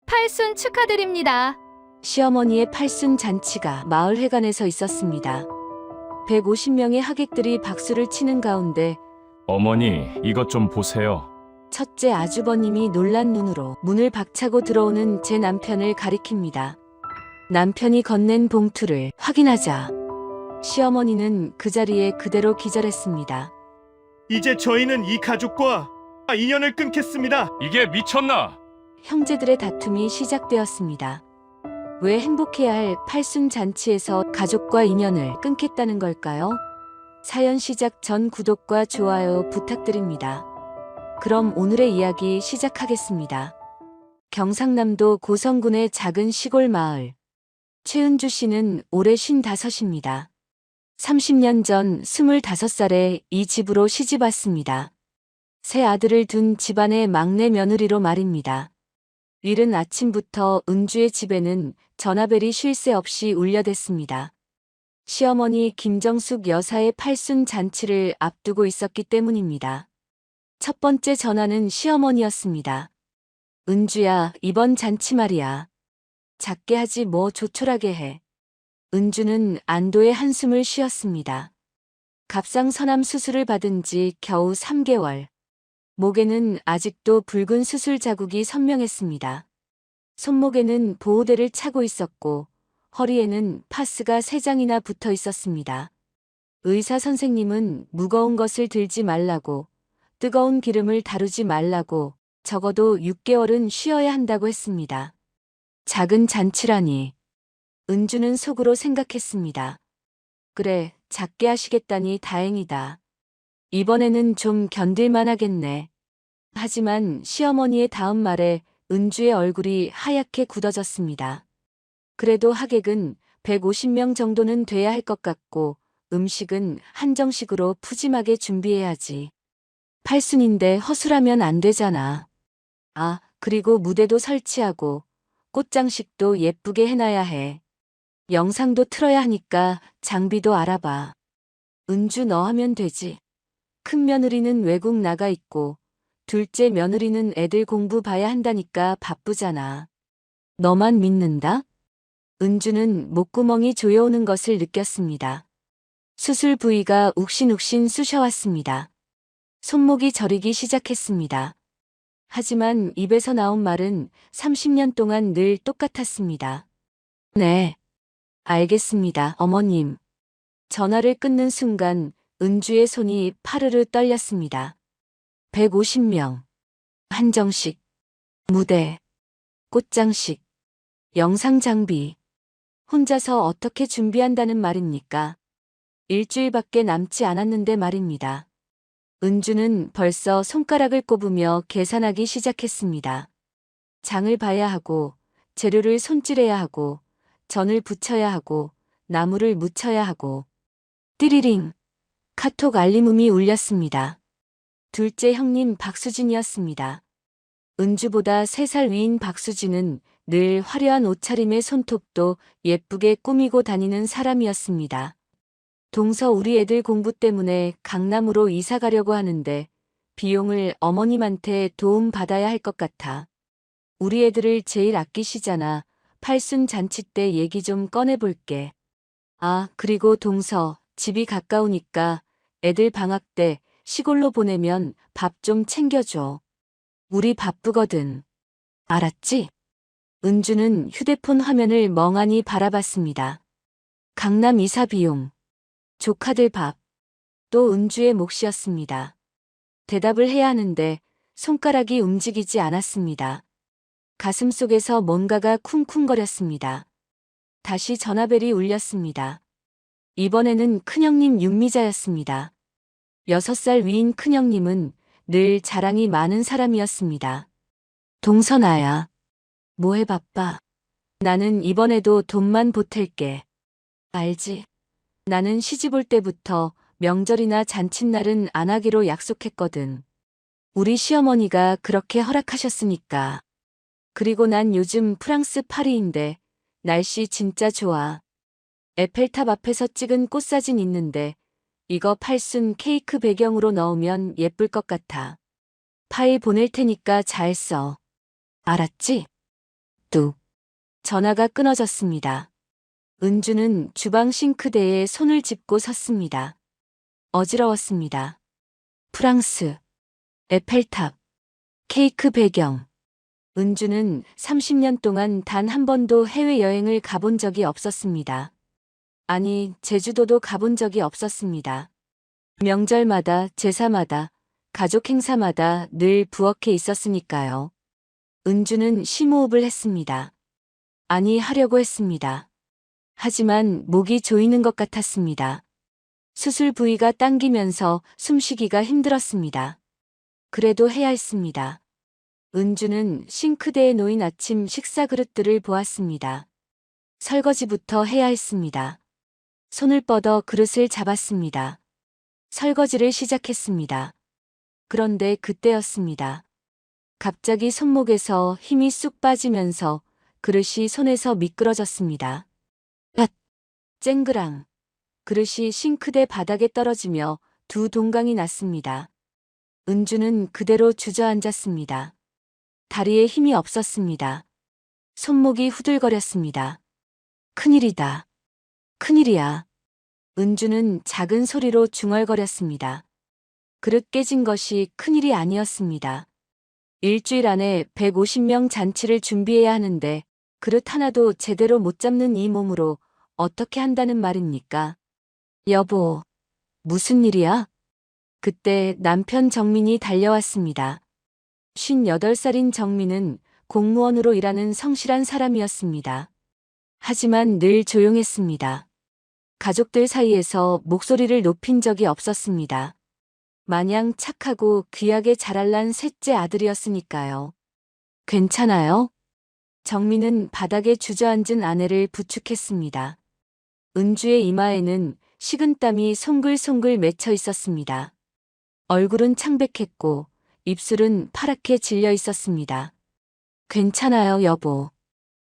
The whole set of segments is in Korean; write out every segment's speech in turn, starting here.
팔순 축하드립니다. 시어머니의 팔순 잔치가 마을회관에서 있었습니다. 150명의 하객들이 박수를 치는 가운데 어머니, 이것 좀 보세요. 첫째 아주버님이 놀란 눈으로 문을 박차고 들어오는 제 남편을 가리킵니다. 남편이 건넨 봉투를 확인하자 시어머니는 그 자리에 그대로 기절했습니다. 이제 저희는 이 가족과 인연을 끊겠습니다. 이게 미쳤나? 형제들의 다툼이 시작되었습니다. 왜 행복해야 할 팔순 잔치에서 가족과 인연을 끊겠다는 걸까요? 사연 시작 전 구독과 좋아요 부탁드립니다. 그럼 오늘의 이야기 시작하겠습니다. 경상남도 고성군의 작은 시골 마을. 최은주 씨는 올해 55입니다. 30년 전 25살에 이 집으로 시집 왔습니다. 세 아들을 둔 집안의 막내 며느리로 말입니다. 이른 아침부터 은주의 집에는 전화벨이 쉴 새 없이 울려댔습니다. 시어머니 김정숙 여사의 팔순 잔치를 앞두고 있었기 때문입니다. 첫 번째 전화는 시어머니였습니다. 은주야, 이번 잔치 말이야. 작게 하지 뭐 조촐하게 해. 은주는 안도의 한숨을 쉬었습니다. 갑상선암 수술을 받은 지 겨우 3개월. 목에는 아직도 붉은 수술 자국이 선명했습니다. 손목에는 보호대를 차고 있었고 허리에는 파스가 3장이나 붙어 있었습니다. 의사 선생님은 무거운 것을 들지 말라고, 뜨거운 기름을 다루지 말라고, 적어도 6개월은 쉬어야 한다고 했습니다. 작은 잔치라니. 은주는 속으로 생각했습니다. 그래, 작게 하시겠다니 다행이다. 이번에는 좀 견딜만 하겠네. 하지만 시어머니의 다음 말에 은주의 얼굴이 하얗게 굳어졌습니다. 그래도 하객은 150명 정도는 돼야 할 것 같고 음식은 한정식으로 푸짐하게 준비해야지. 팔순인데 허술하면 안 되잖아. 아, 그리고 무대도 설치하고 꽃장식도 예쁘게 해놔야 해. 영상도 틀어야 하니까 장비도 알아봐. 은주 너 하면 되지. 큰 며느리는 외국 나가 있고 둘째 며느리는 애들 공부 봐야 한다니까 바쁘잖아. 너만 믿는다? 은주는 목구멍이 조여오는 것을 느꼈습니다. 수술 부위가 욱신욱신 쑤셔왔습니다. 손목이 저리기 시작했습니다. 하지만 입에서 나온 말은 30년 동안 늘 똑같았습니다. 네. 알겠습니다, 어머님. 전화를 끊는 순간 은주의 손이 파르르 떨렸습니다. 150명. 한정식. 무대. 꽃장식. 영상 장비. 혼자서 어떻게 준비한다는 말입니까? 일주일밖에 남지 않았는데 말입니다. 은주는 벌써 손가락을 꼽으며 계산하기 시작했습니다. 장을 봐야 하고, 재료를 손질해야 하고, 전을 부쳐야 하고, 나무를 묻혀야 하고. 띠리링. 카톡 알림음이 울렸습니다. 둘째 형님 박수진이었습니다. 은주보다 3살 위인 박수진은 늘 화려한 옷차림의 손톱도 예쁘게 꾸미고 다니는 사람이었습니다. 동서 우리 애들 공부 때문에 강남으로 이사 가려고 하는데 비용을 어머님한테 도움 받아야 할 것 같아. 우리 애들을 제일 아끼시잖아. 팔순 잔치 때 얘기 좀 꺼내볼게. 아, 그리고 동서, 집이 가까우니까 애들 방학 때 시골로 보내면 밥 좀 챙겨줘. 우리 바쁘거든. 알았지? 은주는 휴대폰 화면을 멍하니 바라봤습니다. 강남 이사 비용. 조카들 밥. 또 은주의 몫이었습니다. 대답을 해야 하는데 손가락이 움직이지 않았습니다. 가슴속에서 뭔가가 쿵쿵거렸습니다. 다시 전화벨이 울렸습니다. 이번에는 큰형님 윤미자였습니다. 6살 위인 큰형님은 늘 자랑이 많은 사람이었습니다. 동선아야. 뭐해 바빠. 나는 이번에도 돈만 보탤게. 알지? 나는 시집 올 때부터 명절이나 잔칫날은 안 하기로 약속했거든. 우리 시어머니가 그렇게 허락하셨으니까. 그리고 난 요즘 프랑스 파리인데 날씨 진짜 좋아. 에펠탑 앞에서 찍은 꽃사진 있는데 이거 팔순 케이크 배경으로 넣으면 예쁠 것 같아. 파일 보낼 테니까 잘 써. 알았지? 뚝. 전화가 끊어졌습니다. 은주는 주방 싱크대에 손을 짚고 섰습니다. 어지러웠습니다. 프랑스, 에펠탑, 케이크 배경. 은주는 30년 동안 단 한 번도 해외여행을 가본 적이 없었습니다. 아니, 제주도도 가본 적이 없었습니다. 명절마다, 제사마다, 가족 행사마다 늘 부엌에 있었으니까요. 은주는 심호흡을 했습니다. 아니, 하려고 했습니다. 하지만 목이 조이는 것 같았습니다. 수술 부위가 당기면서 숨쉬기가 힘들었습니다. 그래도 해야 했습니다. 은주는 싱크대에 놓인 아침 식사 그릇들을 보았습니다. 설거지부터 해야 했습니다. 손을 뻗어 그릇을 잡았습니다. 설거지를 시작했습니다. 그런데 그때였습니다. 갑자기 손목에서 힘이 쑥 빠지면서 그릇이 손에서 미끄러졌습니다. 앗! 쨍그랑. 그릇이 싱크대 바닥에 떨어지며 두 동강이 났습니다. 은주는 그대로 주저앉았습니다. 다리에 힘이 없었습니다. 손목이 후들거렸습니다. 큰일이다. 큰일이야. 은주는 작은 소리로 중얼거렸습니다. 그릇 깨진 것이 큰일이 아니었습니다. 일주일 안에 150명 잔치를 준비해야 하는데 그릇 하나도 제대로 못 잡는 이 몸으로 어떻게 한다는 말입니까? 여보, 무슨 일이야? 그때 남편 정민이 달려왔습니다. 58살인 정민은 공무원으로 일하는 성실한 사람이었습니다. 하지만 늘 조용했습니다. 가족들 사이에서 목소리를 높인 적이 없었습니다. 마냥 착하고 귀하게 자랄난 셋째 아들이었으니까요. 괜찮아요? 정민은 바닥에 주저앉은 아내를 부축했습니다. 은주의 이마에는 식은땀이 송글송글 맺혀 있었습니다. 얼굴은 창백했고 입술은 파랗게 질려 있었습니다. 괜찮아요, 여보.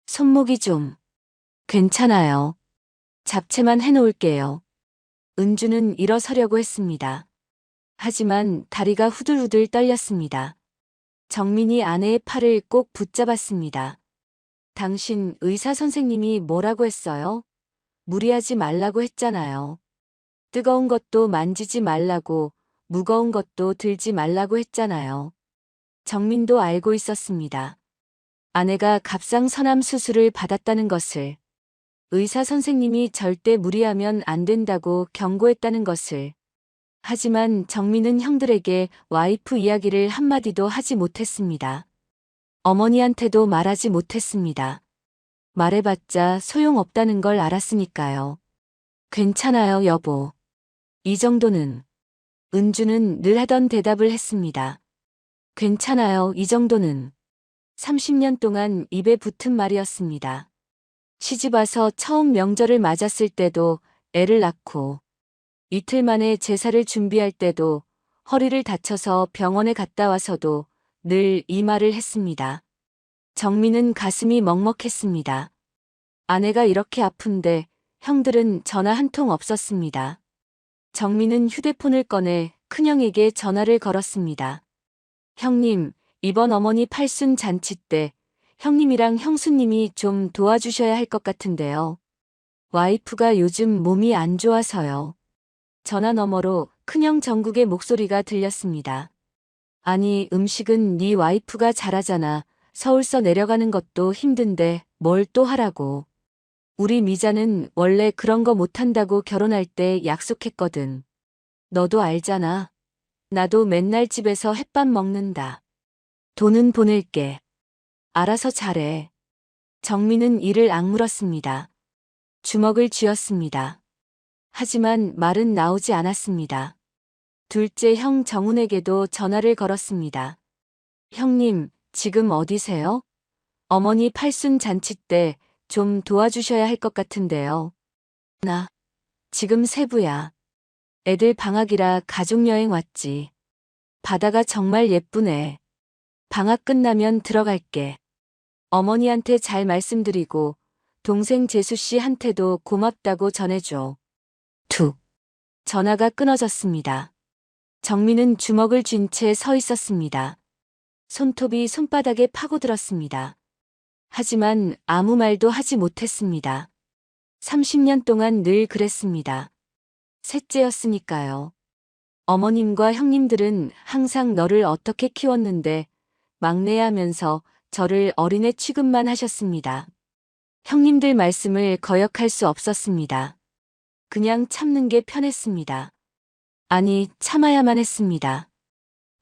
손목이 좀. 괜찮아요. 잡채만 해놓을게요. 은주는 일어서려고 했습니다. 하지만 다리가 후들후들 떨렸습니다. 정민이 아내의 팔을 꼭 붙잡았습니다. 당신 의사 선생님이 뭐라고 했어요? 무리하지 말라고 했잖아요. 뜨거운 것도 만지지 말라고, 무거운 것도 들지 말라고 했잖아요. 정민도 알고 있었습니다. 아내가 갑상선암 수술을 받았다는 것을, 의사 선생님이 절대 무리하면 안 된다고 경고했다는 것을. 하지만 정민은 형들에게 와이프 이야기를 한마디도 하지 못했습니다. 어머니한테도 말하지 못했습니다. 말해봤자 소용없다는 걸 알았으니까요. 괜찮아요, 여보. 이 정도는. 은주는 늘 하던 대답을 했습니다. 괜찮아요, 이 정도는. 30년 동안 입에 붙은 말이었습니다. 시집와서 처음 명절을 맞았을 때도, 애를 낳고 이틀 만에 제사를 준비할 때도, 허리를 다쳐서 병원에 갔다 와서도 늘 이 말을 했습니다. 정민은 가슴이 먹먹했습니다. 아내가 이렇게 아픈데 형들은 전화 한 통 없었습니다. 정민은 휴대폰을 꺼내 큰형에게 전화를 걸었습니다. 형님, 이번 어머니 팔순 잔치 때 형님이랑 형수님이 좀 도와주셔야 할 것 같은데요. 와이프가 요즘 몸이 안 좋아서요. 전화 너머로 큰형 정국의 목소리가 들렸습니다. 아니, 음식은 네 와이프가 잘하잖아. 서울서 내려가는 것도 힘든데 뭘 또 하라고. 우리 미자는 원래 그런 거 못한다고 결혼할 때 약속했거든. 너도 알잖아. 나도 맨날 집에서 햇밥 먹는다. 돈은 보낼게. 알아서 잘해. 정민은 이를 악물었습니다. 주먹을 쥐었습니다. 하지만 말은 나오지 않았습니다. 둘째 형 정훈에게도 전화를 걸었습니다. 형님, 지금 어디세요? 어머니 팔순 잔치 때 좀 도와주셔야 할 것 같은데요. 나 지금 세부야. 애들 방학이라 가족여행 왔지. 바다가 정말 예쁘네. 방학 끝나면 들어갈게. 어머니한테 잘 말씀드리고 동생 재수씨한테도 고맙다고 전해줘. 툭. 전화가 끊어졌습니다. 정민은 주먹을 쥔 채 서 있었습니다. 손톱이 손바닥에 파고들었습니다. 하지만 아무 말도 하지 못했습니다. 30년 동안 늘 그랬습니다. 셋째였으니까요. 어머님과 형님들은 항상 너를 어떻게 키웠는데 막내하면서 저를 어린애 취급만 하셨습니다. 형님들 말씀을 거역할 수 없었습니다. 그냥 참는 게 편했습니다. 아니, 참아야만 했습니다.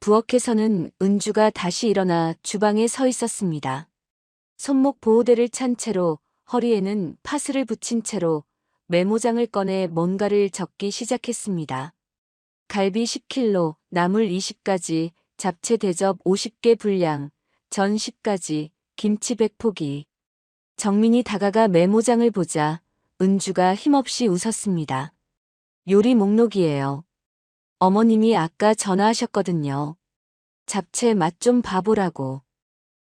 부엌에서는 은주가 다시 일어나 주방에 서 있었습니다. 손목 보호대를 찬 채로 허리에는 파스를 붙인 채로 메모장을 꺼내 뭔가를 적기 시작했습니다. 갈비 10kg, 나물 20가지, 잡채 대접 50개 분량, 전 10가지, 김치 100포기. 정민이 다가가 메모장을 보자 은주가 힘없이 웃었습니다. 요리 목록이에요. 어머님이 아까 전화하셨거든요. 잡채 맛 좀 봐보라고.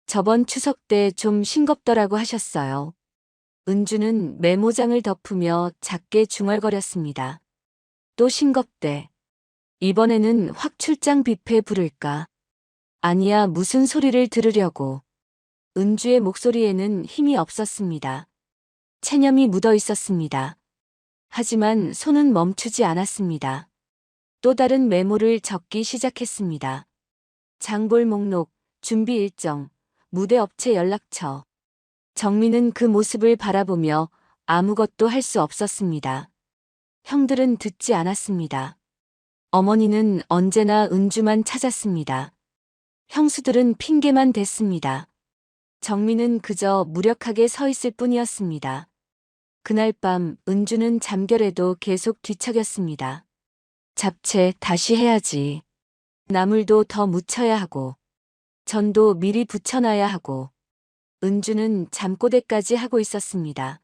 저번 추석 때 좀 싱겁더라고 하셨어요. 은주는 메모장을 덮으며 작게 중얼거렸습니다. 또 싱겁대. 이번에는 확 출장 뷔페 부를까? 아니야, 무슨 소리를 들으려고. 은주의 목소리에는 힘이 없었습니다. 체념이 묻어 있었습니다. 하지만 손은 멈추지 않았습니다. 또 다른 메모를 적기 시작했습니다. 장볼 목록, 준비 일정, 무대 업체 연락처. 정민은 그 모습을 바라보며 아무것도 할 수 없었습니다. 형들은 듣지 않았습니다. 어머니는 언제나 은주만 찾았습니다. 형수들은 핑계만 댔습니다. 정민은 그저 무력하게 서 있을 뿐이었습니다. 그날 밤 은주는 잠결에도 계속 뒤척였습니다. 잡채 다시 해야지. 나물도 더 무쳐야 하고. 전도 미리 부쳐놔야 하고. 은주는 잠꼬대까지 하고 있었습니다.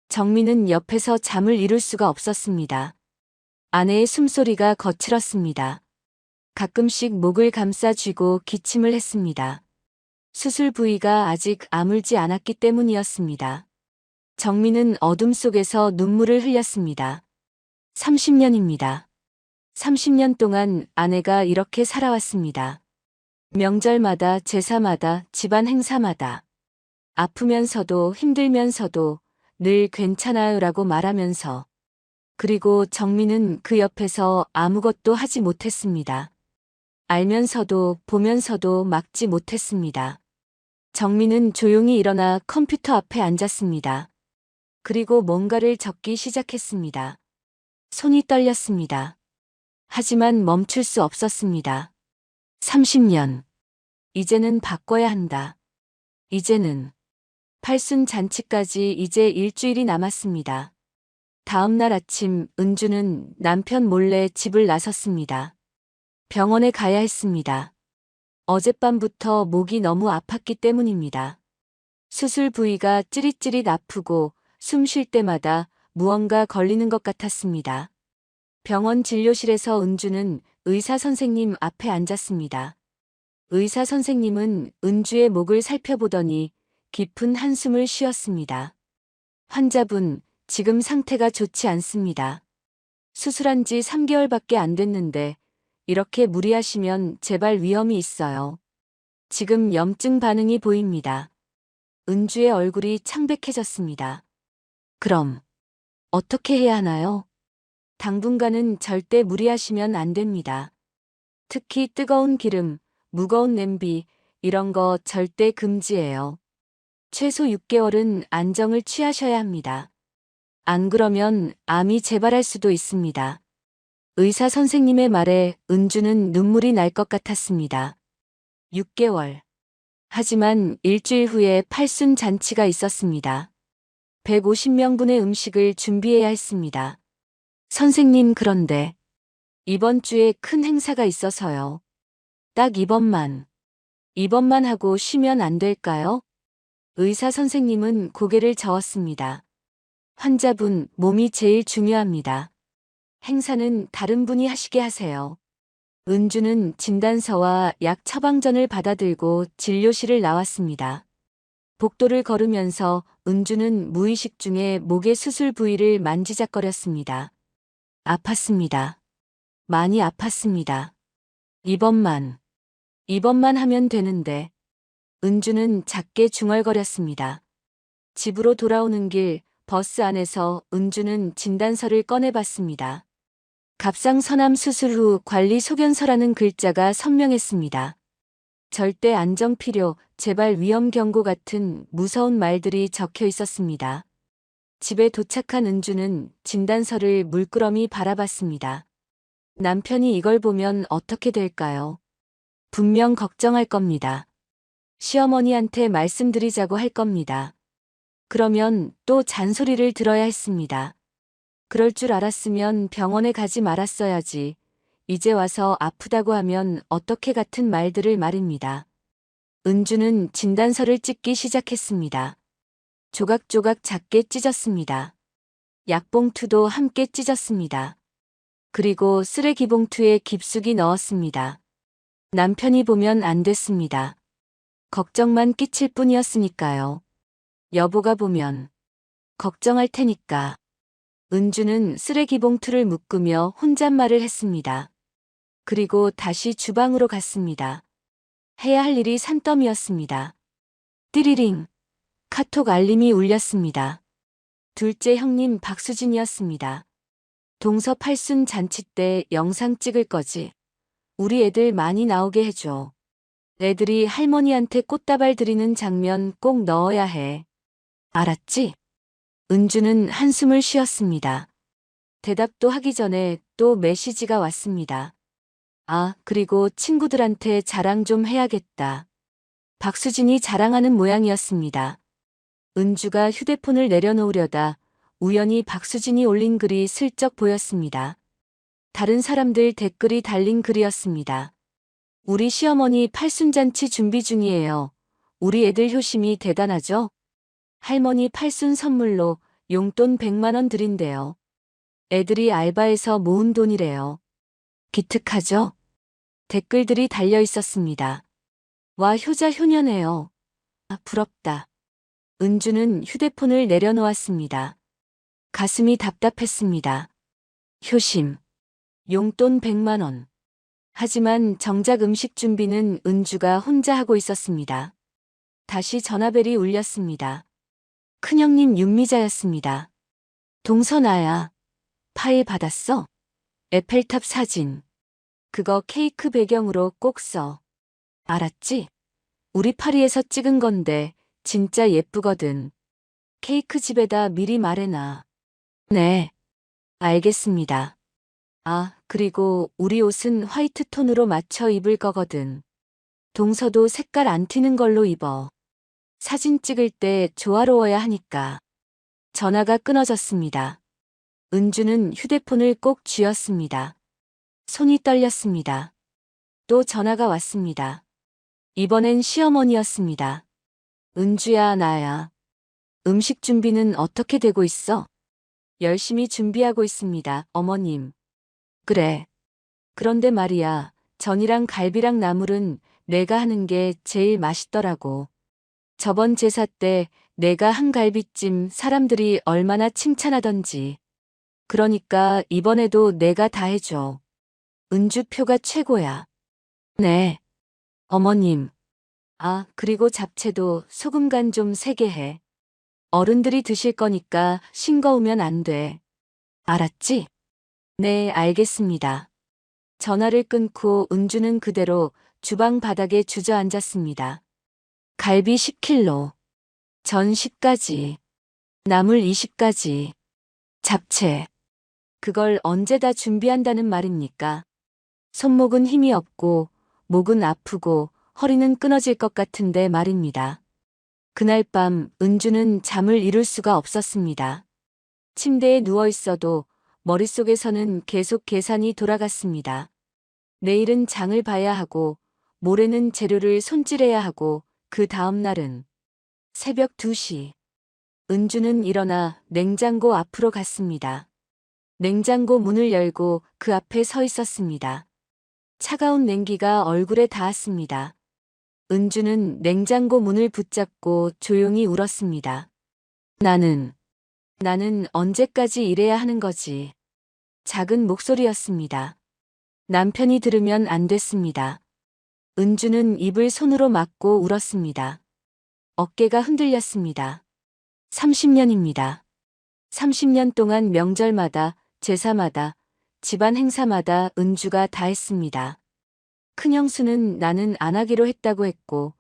정민은 옆에서 잠을 이룰 수가 없었습니다. 아내의 숨소리가 거칠었습니다. 가끔씩 목을 감싸 쥐고 기침을 했습니다. 수술 부위가 아직 아물지 않았기 때문이었습니다. 정민은 어둠 속에서 눈물을 흘렸습니다. 30년입니다. 30년 동안 아내가 이렇게 살아왔습니다. 명절마다, 제사마다, 집안 행사마다. 아프면서도 힘들면서도 늘 괜찮아요라고 말하면서. 그리고 정민은 그 옆에서 아무것도 하지 못했습니다. 알면서도 보면서도 막지 못했습니다. 정민은 조용히 일어나 컴퓨터 앞에 앉았습니다. 그리고 뭔가를 적기 시작했습니다. 손이 떨렸습니다. 하지만 멈출 수 없었습니다. 30년. 이제는 바꿔야 한다. 이제는. 팔순 잔치까지 이제 일주일이 남았습니다. 다음 날 아침 은주는 남편 몰래 집을 나섰습니다. 병원에 가야 했습니다. 어젯밤부터 목이 너무 아팠기 때문입니다. 수술 부위가 찌릿찌릿 아프고 숨 쉴 때마다 무언가 걸리는 것 같았습니다. 병원 진료실에서 은주는 의사 선생님 앞에 앉았습니다. 의사 선생님은 은주의 목을 살펴보더니 깊은 한숨을 쉬었습니다. 환자분, 지금 상태가 좋지 않습니다. 수술한 지 3개월밖에 안 됐는데 이렇게 무리하시면 재발 위험이 있어요. 지금 염증 반응이 보입니다. 은주의 얼굴이 창백해졌습니다. 그럼 어떻게 해야 하나요? 당분간은 절대 무리하시면 안 됩니다. 특히 뜨거운 기름, 무거운 냄비, 이런 거 절대 금지예요. 최소 6개월은 안정을 취하셔야 합니다. 안 그러면 암이 재발할 수도 있습니다. 의사 선생님의 말에 은주는 눈물이 날 것 같았습니다. 6개월. 하지만 일주일 후에 팔순 잔치가 있었습니다. 150명분의 음식을 준비해야 했습니다. 선생님, 그런데 이번 주에 큰 행사가 있어서요. 딱 이번만 하고 쉬면 안 될까요? 의사 선생님은 고개를 저었습니다. 환자분, 몸이 제일 중요합니다. 행사는 다른 분이 하시게 하세요. 은주는 진단서와 약 처방전을 받아들고 진료실을 나왔습니다. 복도를 걸으면서 은주는 무의식 중에 목의 수술 부위를 만지작거렸습니다. 아팠습니다. 많이 아팠습니다. 이번만 하면 되는데. 은주는 작게 중얼거렸습니다. 집으로 돌아오는 길 버스 안에서 은주는 진단서를 꺼내봤습니다. 갑상선암 수술 후 관리 소견서라는 글자가 선명했습니다. 절대 안정 필요, 재발 위험 경고 같은 무서운 말들이 적혀 있었습니다. 집에 도착한 은주는 진단서를 물끄러미 바라봤습니다. 남편이 이걸 보면 어떻게 될까요? 분명 걱정할 겁니다. 시어머니한테 말씀드리자고 할 겁니다. 그러면 또 잔소리를 들어야 했습니다. 그럴 줄 알았으면 병원에 가지 말았어야지. 이제 와서 아프다고 하면 어떻게 같은 말들을 말입니다. 은주는 진단서를 찢기 시작했습니다. 조각조각 작게 찢었습니다. 약봉투도 함께 찢었습니다. 그리고 쓰레기 봉투에 깊숙이 넣었습니다. 남편이 보면 안 됐습니다. 걱정만 끼칠 뿐이었으니까요. 여보가 보면 걱정할 테니까. 은주는 쓰레기 봉투를 묶으며 혼잣말을 했습니다. 그리고 다시 주방으로 갔습니다. 해야 할 일이 산더미였습니다. 띠리링. 카톡 알림이 울렸습니다. 둘째 형님 박수진이었습니다. 동서 팔순 잔치 때 영상 찍을 거지. 우리 애들 많이 나오게 해줘. 애들이 할머니한테 꽃다발 드리는 장면 꼭 넣어야 해. 알았지? 은주는 한숨을 쉬었습니다. 대답도 하기 전에 또 메시지가 왔습니다. 아, 그리고 친구들한테 자랑 좀 해야겠다. 박수진이 자랑하는 모양이었습니다. 은주가 휴대폰을 내려놓으려다 우연히 박수진이 올린 글이 슬쩍 보였습니다. 다른 사람들 댓글이 달린 글이었습니다. 우리 시어머니 팔순잔치 준비 중이에요. 우리 애들 효심이 대단하죠? 할머니 팔순 선물로 용돈 100만 원 드린대요. 애들이 알바해서 모은 돈이래요. 기특하죠? 댓글들이 달려 있었습니다. 와, 효자 효녀네요. 아, 부럽다. 은주는 휴대폰을 내려놓았습니다. 가슴이 답답했습니다. 효심. 용돈 100만 원. 하지만 정작 음식 준비는 은주가 혼자 하고 있었습니다. 다시 전화벨이 울렸습니다. 큰형님 윤미자였습니다. 동서나야. 파일 받았어? 에펠탑 사진. 그거 케이크 배경으로 꼭 써. 알았지? 우리 파리에서 찍은 건데 진짜 예쁘거든. 케이크 집에다 미리 말해놔. 네. 알겠습니다. 아, 그리고 우리 옷은 화이트 톤으로 맞춰 입을 거거든. 동서도 색깔 안 튀는 걸로 입어. 사진 찍을 때 조화로워야 하니까. 전화가 끊어졌습니다. 은주는 휴대폰을 꼭 쥐었습니다. 손이 떨렸습니다. 또 전화가 왔습니다. 이번엔 시어머니였습니다. 은주야, 나야. 음식 준비는 어떻게 되고 있어? 열심히 준비하고 있습니다, 어머님. 그래. 그런데 말이야, 전이랑 갈비랑 나물은 내가 하는 게 제일 맛있더라고. 저번 제사 때 내가 한 갈비찜 사람들이 얼마나 칭찬하던지. 그러니까 이번에도 내가 다 해줘. 은주표가 최고야. 네. 어머님. 아, 그리고 잡채도 소금 간 좀 세게 해. 어른들이 드실 거니까 싱거우면 안 돼. 알았지? 네, 알겠습니다. 전화를 끊고 은주는 그대로 주방 바닥에 주저앉았습니다. 갈비 10kg, 전 10가지, 나물 20가지, 잡채. 그걸 언제 다 준비한다는 말입니까? 손목은 힘이 없고, 목은 아프고, 허리는 끊어질 것 같은데 말입니다. 그날 밤 은주는 잠을 이룰 수가 없었습니다. 침대에 누워 있어도 머릿속에서는 계속 계산이 돌아갔습니다. 내일은 장을 봐야 하고, 모레는 재료를 손질해야 하고, 그 다음 날은 새벽 2시. 은주는 일어나 냉장고 앞으로 갔습니다. 냉장고 문을 열고 그 앞에 서 있었습니다. 차가운 냉기가 얼굴에 닿았습니다. 은주는 냉장고 문을 붙잡고 조용히 울었습니다. 나는 언제까지 이래야 하는 거지. 작은 목소리였습니다. 남편이 들으면 안 됐습니다. 은주는 입을 손으로 막고 울었습니다. 어깨가 흔들렸습니다. 30년입니다. 30년 동안 명절마다, 제사마다, 집안 행사마다 은주가 다 했습니다. 큰 형수는 나는 안 하기로 했다고 했고,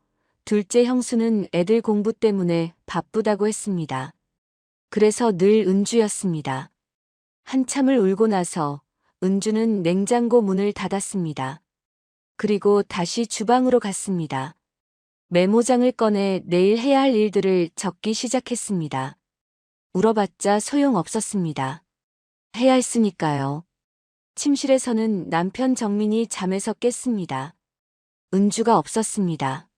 둘째 형수는 애들 공부 때문에 바쁘다고 했습니다. 그래서 늘 은주였습니다. 한참을 울고 나서 은주는 냉장고 문을 닫았습니다. 그리고 다시 주방으로 갔습니다. 메모장을 꺼내 내일 해야 할 일들을 적기 시작했습니다. 울어봤자 소용없었습니다. 해야 했으니까요. 침실에서는 남편 정민이 잠에서 깼습니다. 은주가 없었습니다.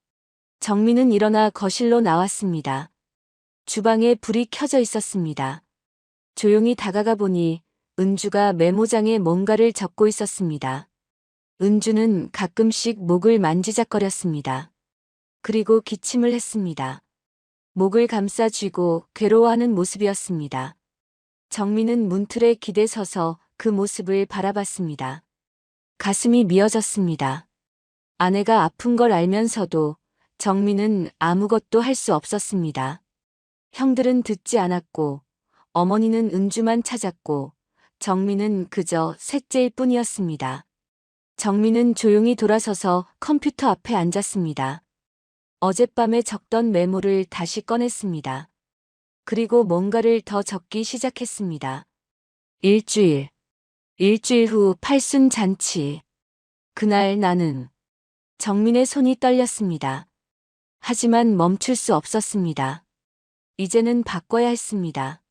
정민은 일어나 거실로 나왔습니다. 주방에 불이 켜져 있었습니다. 조용히 다가가 보니 은주가 메모장에 뭔가를 적고 있었습니다. 은주는 가끔씩 목을 만지작거렸습니다. 그리고 기침을 했습니다. 목을 감싸 쥐고 괴로워하는 모습이었습니다. 정민은 문틀에 기대 서서 그 모습을 바라봤습니다. 가슴이 미어졌습니다. 아내가 아픈 걸 알면서도 정민은 아무것도 할 수 없었습니다. 형들은 듣지 않았고 어머니는 은주만 찾았고 정민은 그저 셋째일 뿐이었습니다. 정민은 조용히 돌아서서 컴퓨터 앞에 앉았습니다. 어젯밤에 적던 메모를 다시 꺼냈습니다. 그리고 뭔가를 더 적기 시작했습니다. 일주일 후 팔순 잔치. 그날 나는 정민의 손이 떨렸습니다. 하지만 멈출 수 없었습니다. 이제는 바꿔야 했습니다.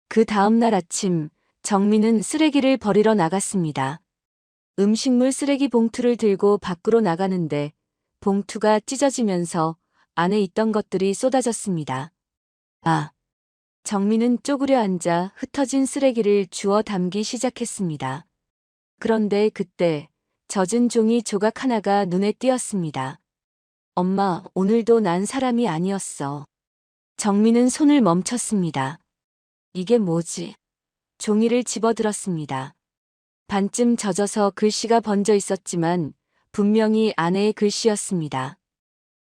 그 다음 날 아침 정민은 쓰레기를 버리러 나갔습니다. 음식물 쓰레기 봉투를 들고 밖으로 나가는데 봉투가 찢어지면서 안에 있던 것들이 쏟아졌습니다. 정민은 쪼그려 앉아 흩어진 쓰레기를 주워 담기 시작했습니다. 그런데 그때 젖은 종이 조각 하나가 눈에 띄었습니다. 엄마, 오늘도 난 사람이 아니었어. 정민은 손을 멈췄습니다. 이게 뭐지? 종이를 집어들었습니다. 반쯤 젖어서 글씨가 번져 있었지만 분명히 아내의 글씨였습니다.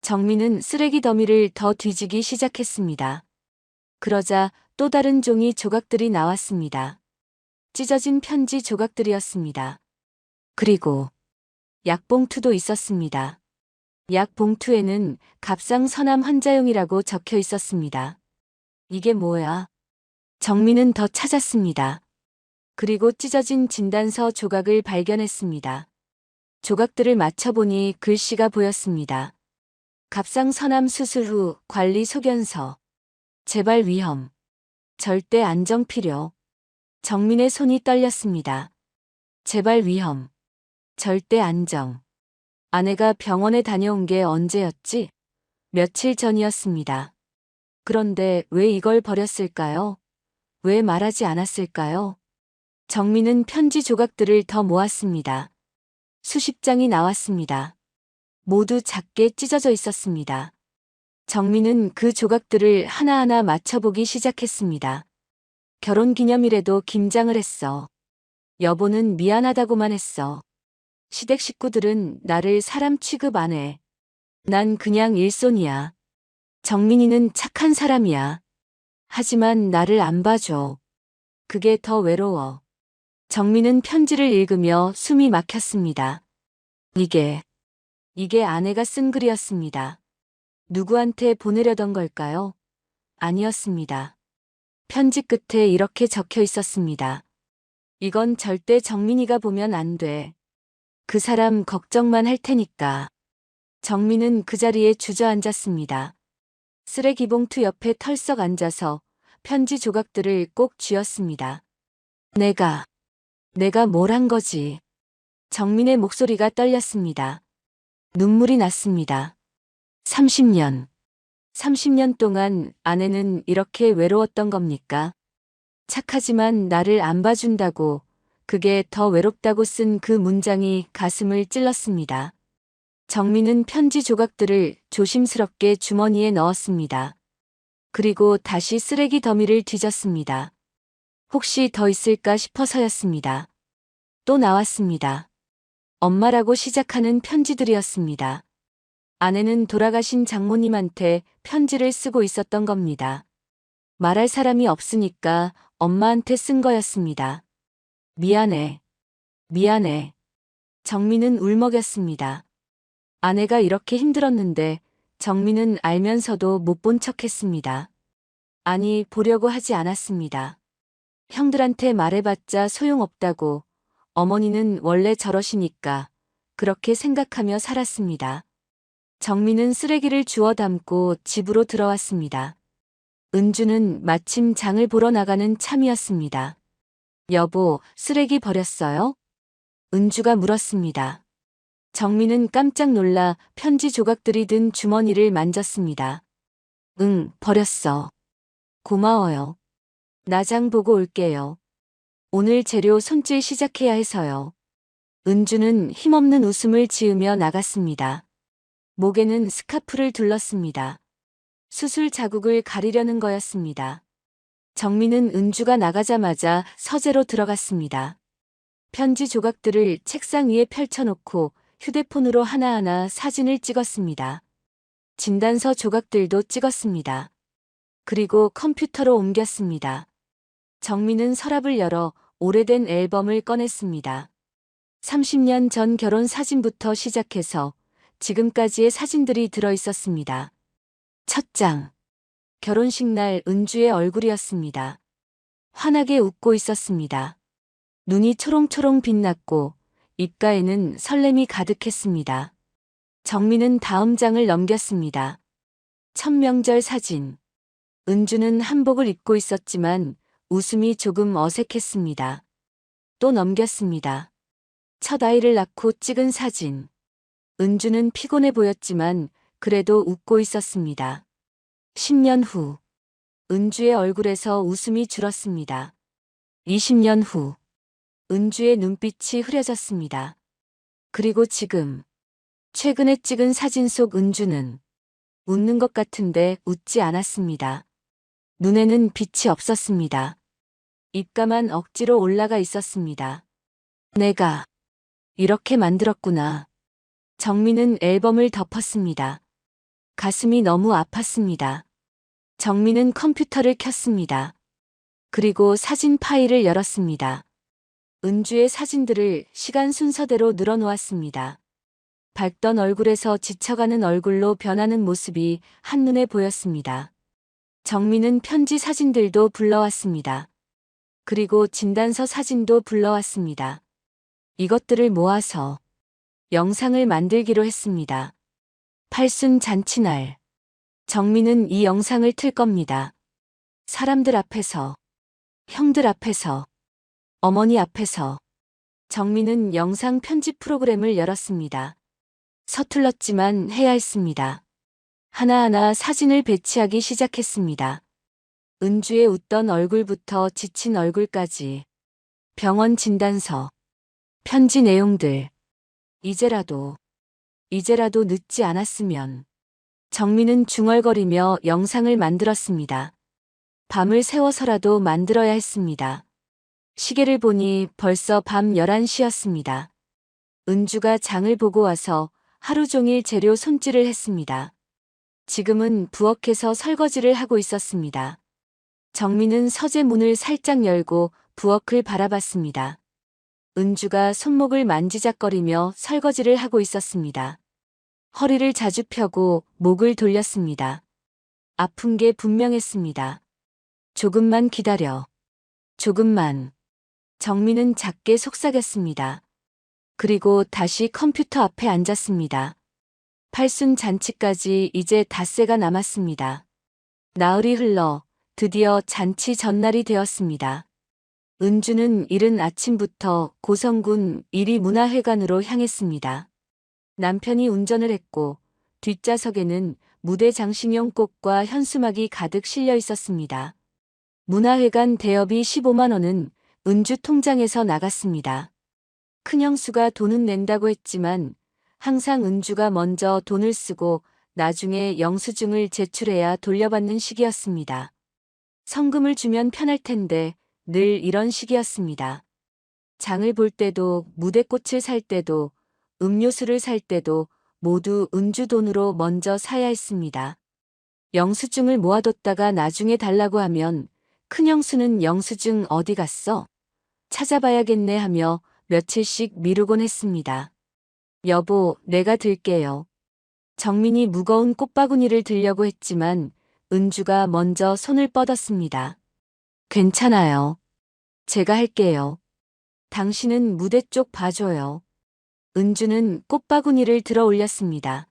정민은 쓰레기 더미를 더 뒤지기 시작했습니다. 그러자 또 다른 종이 조각들이 나왔습니다. 찢어진 편지 조각들이었습니다. 그리고 약봉투도 있었습니다. 약봉투에는 갑상선암 환자용이라고 적혀 있었습니다. 이게 뭐야? 정민은 더 찾았습니다. 그리고 찢어진 진단서 조각을 발견했습니다. 조각들을 맞춰보니 글씨가 보였습니다. 갑상선암 수술 후 관리 소견서. 재발 위험. 절대 안정 필요. 정민의 손이 떨렸습니다. 재발 위험. 절대 안정. 아내가 병원에 다녀온 게 언제였지? 며칠 전이었습니다. 그런데 왜 이걸 버렸을까요? 왜 말하지 않았을까요? 정민은 편지 조각들을 더 모았습니다. 수십 장이 나왔습니다. 모두 작게 찢어져 있었습니다. 정민은 그 조각들을 하나하나 맞춰보기 시작했습니다. 결혼기념일에도 김장을 했어. 여보는 미안하다고만 했어. 시댁 식구들은 나를 사람 취급 안 해. 난 그냥 일손이야. 정민이는 착한 사람이야. 하지만 나를 안 봐줘. 그게 더 외로워. 정민은 편지를 읽으며 숨이 막혔습니다. 이게 아내가 쓴 글이었습니다. 누구한테 보내려던 걸까요? 아니었습니다. 편지 끝에 이렇게 적혀 있었습니다. 이건 절대 정민이가 보면 안 돼. 그 사람 걱정만 할 테니까. 정민은 그 자리에 주저앉았습니다. 쓰레기 봉투 옆에 털썩 앉아서 편지 조각들을 꼭 쥐었습니다. 내가 뭘 한 거지? 정민의 목소리가 떨렸습니다. 눈물이 났습니다. 30년 동안 아내는 이렇게 외로웠던 겁니까? 착하지만 나를 안 봐준다고, 그게 더 외롭다고 쓴 그 문장이 가슴을 찔렀습니다. 정민은 편지 조각들을 조심스럽게 주머니에 넣었습니다. 그리고 다시 쓰레기 더미를 뒤졌습니다. 혹시 더 있을까 싶어서였습니다. 또 나왔습니다. 엄마라고 시작하는 편지들이었습니다. 아내는 돌아가신 장모님한테 편지를 쓰고 있었던 겁니다. 말할 사람이 없으니까 엄마한테 쓴 거였습니다. 미안해. 미안해. 정민은 울먹였습니다. 아내가 이렇게 힘들었는데 정민은 알면서도 못 본 척했습니다. 아니, 보려고 하지 않았습니다. 형들한테 말해봤자 소용없다고, 어머니는 원래 저러시니까 그렇게 생각하며 살았습니다. 정민은 쓰레기를 주워 담고 집으로 들어왔습니다. 은주는 마침 장을 보러 나가는 참이었습니다. 여보, 쓰레기 버렸어요? 은주가 물었습니다. 정민은 깜짝 놀라 편지 조각들이 든 주머니를 만졌습니다. 응, 버렸어. 고마워요. 나 장 보고 올게요. 오늘 재료 손질 시작해야 해서요. 은주는 힘없는 웃음을 지으며 나갔습니다. 목에는 스카프를 둘렀습니다. 수술 자국을 가리려는 거였습니다. 정민은 은주가 나가자마자 서재로 들어갔습니다. 편지 조각들을 책상 위에 펼쳐놓고 휴대폰으로 하나하나 사진을 찍었습니다. 진단서 조각들도 찍었습니다. 그리고 컴퓨터로 옮겼습니다. 정민은 서랍을 열어 오래된 앨범을 꺼냈습니다. 30년 전 결혼 사진부터 시작해서 지금까지의 사진들이 들어 있었습니다. 첫 장. 결혼식 날 은주의 얼굴이었습니다. 환하게 웃고 있었습니다. 눈이 초롱초롱 빛났고 입가에는 설렘이 가득했습니다. 정민은 다음 장을 넘겼습니다. 첫 명절 사진. 은주는 한복을 입고 있었지만 웃음이 조금 어색했습니다. 또 넘겼습니다. 첫 아이를 낳고 찍은 사진. 은주는 피곤해 보였지만 그래도 웃고 있었습니다. 10년 후. 은주의 얼굴에서 웃음이 줄었습니다. 20년 후. 은주의 눈빛이 흐려졌습니다. 그리고 지금. 최근에 찍은 사진 속 은주는 웃는 것 같은데 웃지 않았습니다. 눈에는 빛이 없었습니다. 입가만 억지로 올라가 있었습니다. 내가 이렇게 만들었구나. 정민은 앨범을 덮었습니다. 가슴이 너무 아팠습니다. 정민은 컴퓨터를 켰습니다. 그리고 사진 파일을 열었습니다. 은주의 사진들을 시간 순서대로 늘어놓았습니다. 밝던 얼굴에서 지쳐가는 얼굴로 변하는 모습이 한눈에 보였습니다. 정민은 편지 사진들도 불러왔습니다. 그리고 진단서 사진도 불러왔습니다. 이것들을 모아서 영상을 만들기로 했습니다. 팔순 잔치날. 정민은 이 영상을 틀 겁니다. 사람들 앞에서, 형들 앞에서, 어머니 앞에서. 정민은 영상 편집 프로그램을 열었습니다. 서툴렀지만 해야 했습니다. 하나하나 사진을 배치하기 시작했습니다. 은주의 웃던 얼굴부터 지친 얼굴까지. 병원 진단서. 편지 내용들. 이제라도 늦지 않았으면. 정민은 중얼거리며 영상을 만들었습니다. 밤을 새워서라도 만들어야 했습니다. 시계를 보니 벌써 밤 11시였습니다. 은주가 장을 보고 와서 하루 종일 재료 손질을 했습니다. 지금은 부엌에서 설거지를 하고 있었습니다. 정민은 서재 문을 살짝 열고 부엌을 바라봤습니다. 은주가 손목을 만지작거리며 설거지를 하고 있었습니다. 허리를 자주 펴고 목을 돌렸습니다. 아픈 게 분명했습니다. 조금만 기다려. 조금만. 정민은 작게 속삭였습니다. 그리고 다시 컴퓨터 앞에 앉았습니다. 팔순 잔치까지 이제 닷새가 남았습니다. 나흘이 흘러 드디어 잔치 전날이 되었습니다. 은주는 이른 아침부터 고성군 1위 문화회관으로 향했습니다. 남편이 운전을 했고 뒷좌석에는 무대 장식용 꽃과 현수막이 가득 실려 있었습니다. 문화회관 대여비 15만 원은 은주 통장에서 나갔습니다. 큰형수가 돈은 낸다고 했지만 항상 은주가 먼저 돈을 쓰고 나중에 영수증을 제출해야 돌려받는 식이었습니다. 성금을 주면 편할 텐데 늘 이런 식이었습니다. 장을 볼 때도 무대꽃을 살 때도 음료수를 살 때도 모두 은주 돈으로 먼저 사야 했습니다. 영수증을 모아뒀다가 나중에 달라고 하면 큰형수는 영수증 어디 갔어? 찾아봐야겠네 하며 며칠씩 미루곤 했습니다. 여보, 내가 들게요. 정민이 무거운 꽃바구니를 들려고 했지만 은주가 먼저 손을 뻗었습니다. 괜찮아요. 제가 할게요. 당신은 무대 쪽 봐줘요. 은주는 꽃바구니를 들어 올렸습니다.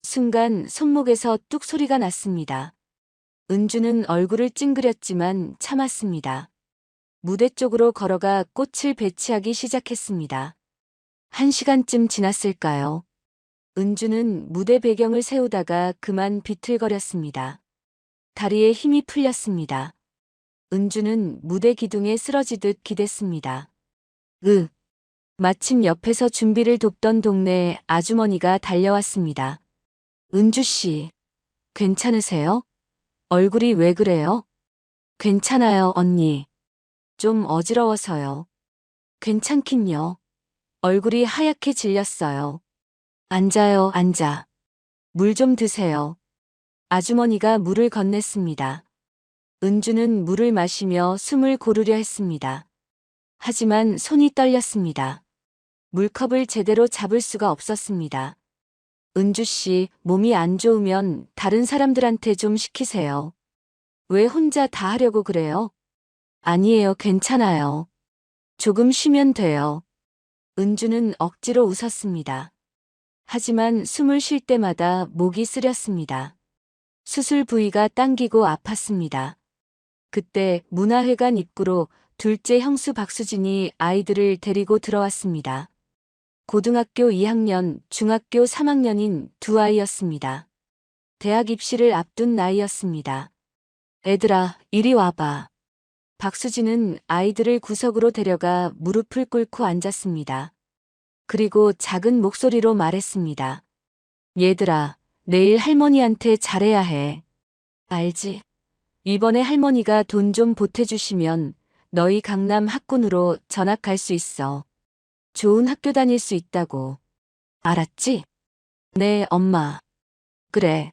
순간 손목에서 뚝 소리가 났습니다. 은주는 얼굴을 찡그렸지만 참았습니다. 무대 쪽으로 걸어가 꽃을 배치하기 시작했습니다. 1시간쯤 지났을까요? 은주는 무대 배경을 세우다가 그만 비틀거렸습니다. 다리에 힘이 풀렸습니다. 은주는 무대 기둥에 쓰러지듯 기댔습니다. 마침 옆에서 준비를 돕던 동네 아주머니가 달려왔습니다. 은주 씨, 괜찮으세요? 얼굴이 왜 그래요? 괜찮아요, 언니. 좀 어지러워서요. 괜찮긴요. 얼굴이 하얗게 질렸어요. 앉아요, 앉아. 물 좀 드세요. 아주머니가 물을 건넸습니다. 은주는 물을 마시며 숨을 고르려 했습니다. 하지만 손이 떨렸습니다. 물컵을 제대로 잡을 수가 없었습니다. 은주 씨, 몸이 안 좋으면 다른 사람들한테 좀 시키세요. 왜 혼자 다 하려고 그래요? 아니에요, 괜찮아요. 조금 쉬면 돼요. 은주는 억지로 웃었습니다. 하지만 숨을 쉴 때마다 목이 쓰렸습니다. 수술 부위가 당기고 아팠습니다. 그때 문화회관 입구로 둘째 형수 박수진이 아이들을 데리고 들어왔습니다. 고등학교 2학년, 중학교 3학년인 두 아이였습니다. 대학 입시를 앞둔 나이였습니다. 애들아, 이리 와봐. 박수진은 아이들을 구석으로 데려가 무릎을 꿇고 앉았습니다. 그리고 작은 목소리로 말했습니다. 얘들아, 내일 할머니한테 잘해야 해. 알지? 이번에 할머니가 돈 좀 보태주시면 너희 강남 학군으로 전학 갈 수 있어. 좋은 학교 다닐 수 있다고. 알았지? 네, 엄마. 그래.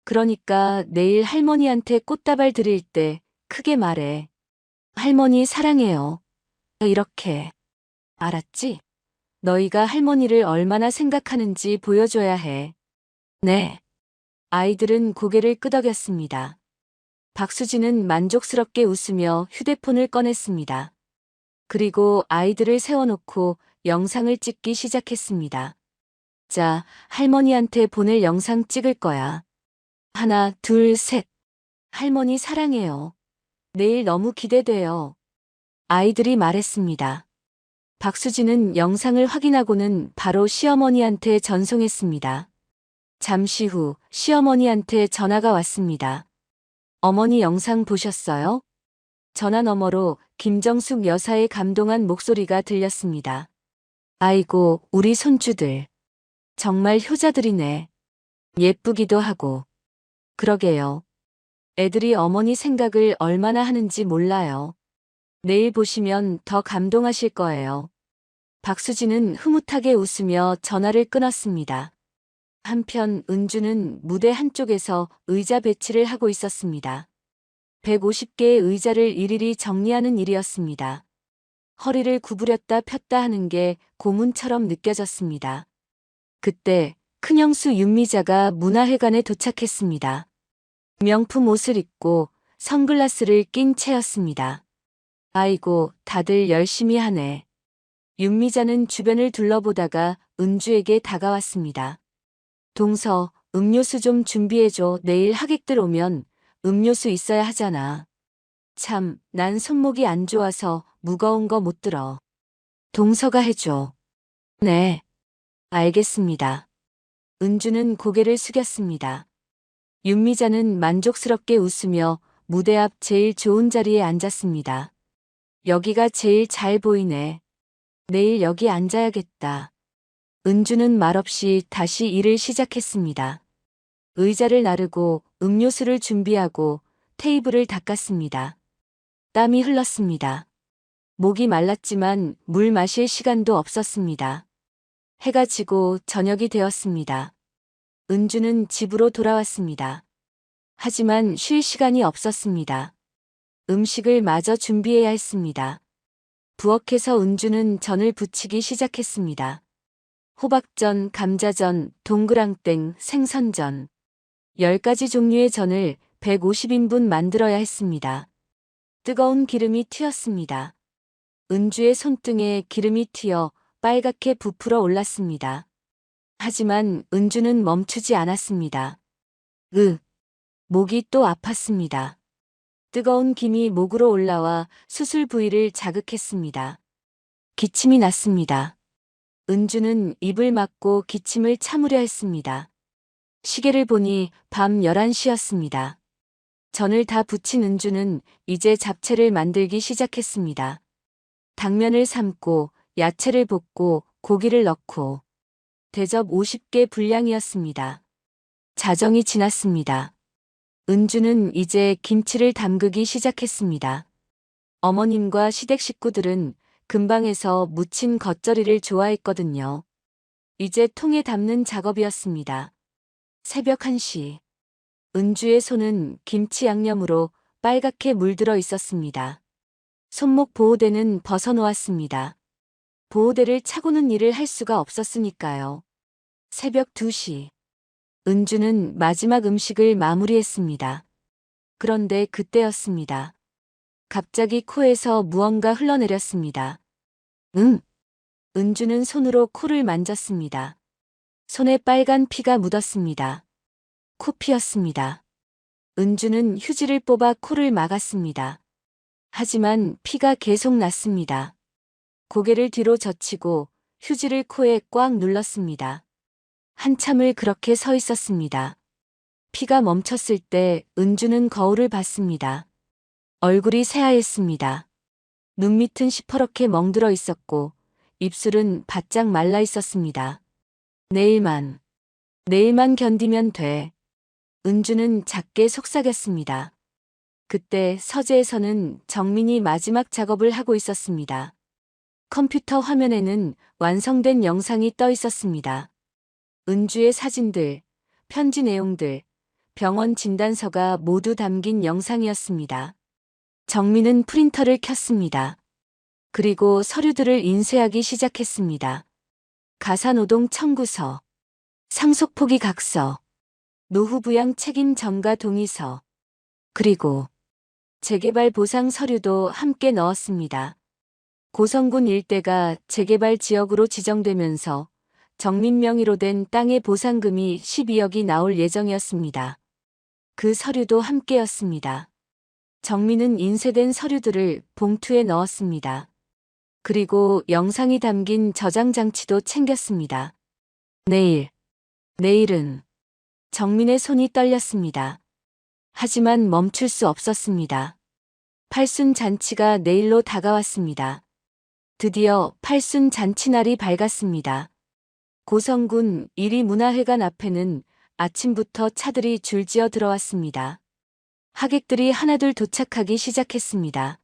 그러니까 내일 할머니한테 꽃다발 드릴 때 크게 말해. 할머니 사랑해요. 이렇게. 알았지? 너희가 할머니를 얼마나 생각하는지 보여줘야 해. 네. 아이들은 고개를 끄덕였습니다. 박수진은 만족스럽게 웃으며 휴대폰을 꺼냈습니다. 그리고 아이들을 세워놓고 영상을 찍기 시작했습니다. 자, 할머니한테 보낼 영상 찍을 거야. 하나, 둘, 셋. 할머니 사랑해요. 내일 너무 기대돼요. 아이들이 말했습니다. 박수진은 영상을 확인하고는 바로 시어머니한테 전송했습니다. 잠시 후 시어머니한테 전화가 왔습니다. 어머니 영상 보셨어요? 전화 너머로 김정숙 여사의 감동한 목소리가 들렸습니다. 아이고, 우리 손주들. 정말 효자들이네. 예쁘기도 하고. 그러게요. 애들이 어머니 생각을 얼마나 하는지 몰라요. 내일 보시면 더 감동하실 거예요. 박수진은 흐뭇하게 웃으며 전화를 끊었습니다. 한편 은주는 무대 한쪽에서 의자 배치를 하고 있었습니다. 150개의 의자를 일일이 정리하는 일이었습니다. 허리를 구부렸다 폈다 하는 게 고문처럼 느껴졌습니다. 그때 큰형수 윤미자가 문화회관에 도착했습니다. 명품 옷을 입고 선글라스를 낀 채였습니다. 아이고, 다들 열심히 하네. 윤미자는 주변을 둘러보다가 은주에게 다가왔습니다. 동서, 음료수 좀 준비해줘. 내일 하객들 오면 음료수 있어야 하잖아. 참, 난 손목이 안 좋아서 무거운 거 못 들어. 동서가 해줘. 네. 알겠습니다. 은주는 고개를 숙였습니다. 윤미자는 만족스럽게 웃으며 무대 앞 제일 좋은 자리에 앉았습니다. 여기가 제일 잘 보이네. 내일 여기 앉아야겠다. 은주는 말없이 다시 일을 시작했습니다. 의자를 나르고 음료수를 준비하고 테이블을 닦았습니다. 땀이 흘렀습니다. 목이 말랐지만 물 마실 시간도 없었습니다. 해가 지고 저녁이 되었습니다. 은주는 집으로 돌아왔습니다. 하지만 쉴 시간이 없었습니다. 음식을 마저 준비해야 했습니다. 부엌에서 은주는 전을 부치기 시작했습니다. 호박전, 감자전, 동그랑땡, 생선전. 10가지 종류의 전을 150인분 만들어야 했습니다. 뜨거운 기름이 튀었습니다. 은주의 손등에 기름이 튀어 빨갛게 부풀어 올랐습니다. 하지만 은주는 멈추지 않았습니다. 목이 또 아팠습니다. 뜨거운 김이 목으로 올라와 수술 부위를 자극했습니다. 기침이 났습니다. 은주는 입을 막고 기침을 참으려 했습니다. 시계를 보니 밤 11시였습니다. 전을 다 부친 은주는 이제 잡채를 만들기 시작했습니다. 당면을 삶고 야채를 볶고 고기를 넣고 대접 50개 분량이었습니다. 자정이 지났습니다. 은주는 이제 김치를 담그기 시작했습니다. 어머님과 시댁 식구들은 근방에서 무친 겉절이를 좋아했거든요. 이제 통에 담는 작업이었습니다. 새벽 1시. 은주의 손은 김치 양념으로 빨갛게 물들어 있었습니다. 손목 보호대는 벗어놓았습니다. 보호대를 차고는 일을 할 수가 없었으니까요. 새벽 2시. 은주는 마지막 음식을 마무리했습니다. 그런데 그때였습니다. 갑자기 코에서 무언가 흘러내렸습니다. 은주는 손으로 코를 만졌습니다. 손에 빨간 피가 묻었습니다. 코피였습니다. 은주는 휴지를 뽑아 코를 막았습니다. 하지만 피가 계속 났습니다. 고개를 뒤로 젖히고 휴지를 코에 꽉 눌렀습니다. 한참을 그렇게 서 있었습니다. 피가 멈췄을 때 은주는 거울을 봤습니다. 얼굴이 새하였습니다. 눈 밑은 시퍼렇게 멍들어 있었고 입술은 바짝 말라 있었습니다. 내일만 견디면 돼. 은주는 작게 속삭였습니다. 그때 서재에서는 정민이 마지막 작업을 하고 있었습니다. 컴퓨터 화면에는 완성된 영상이 떠 있었습니다. 은주의 사진들, 편지 내용들, 병원 진단서가 모두 담긴 영상이었습니다. 정민은 프린터를 켰습니다. 그리고 서류들을 인쇄하기 시작했습니다. 가사노동 청구서, 상속포기 각서, 노후부양 책임 전가 동의서, 그리고 재개발 보상 서류도 함께 넣었습니다. 고성군 일대가 재개발 지역으로 지정되면서 정민 명의로 된 땅의 보상금이 12억이 나올 예정이었습니다. 그 서류도 함께였습니다. 정민은 인쇄된 서류들을 봉투에 넣었습니다. 그리고 영상이 담긴 저장 장치도 챙겼습니다. 내일은 정민의 손이 떨렸습니다. 하지만 멈출 수 없었습니다. 팔순 잔치가 내일로 다가왔습니다. 드디어 팔순 잔치날이 밝았습니다. 고성군 1위 문화회관 앞에는 아침부터 차들이 줄지어 들어왔습니다. 하객들이 하나둘 도착하기 시작했습니다.